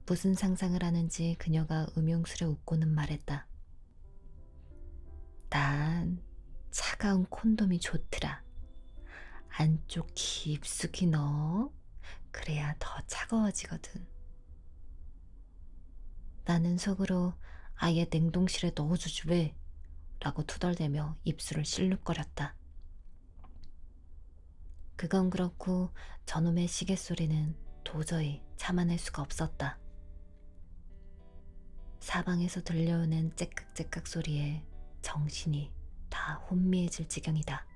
무슨 상상을 하는지 그녀가 음흉스레 웃고는 말했다. 난 차가운 콘돔이 좋더라. 안쪽 깊숙이 넣어. 그래야 더 차가워지거든. 나는 속으로 아예 냉동실에 넣어주지 왜? 라고 투덜대며 입술을 실룩거렸다. 그건 그렇고 저놈의 시계 소리는 도저히 참아낼 수가 없었다. 사방에서 들려오는 째깍째깍 소리에 정신이 다 혼미해질 지경이다.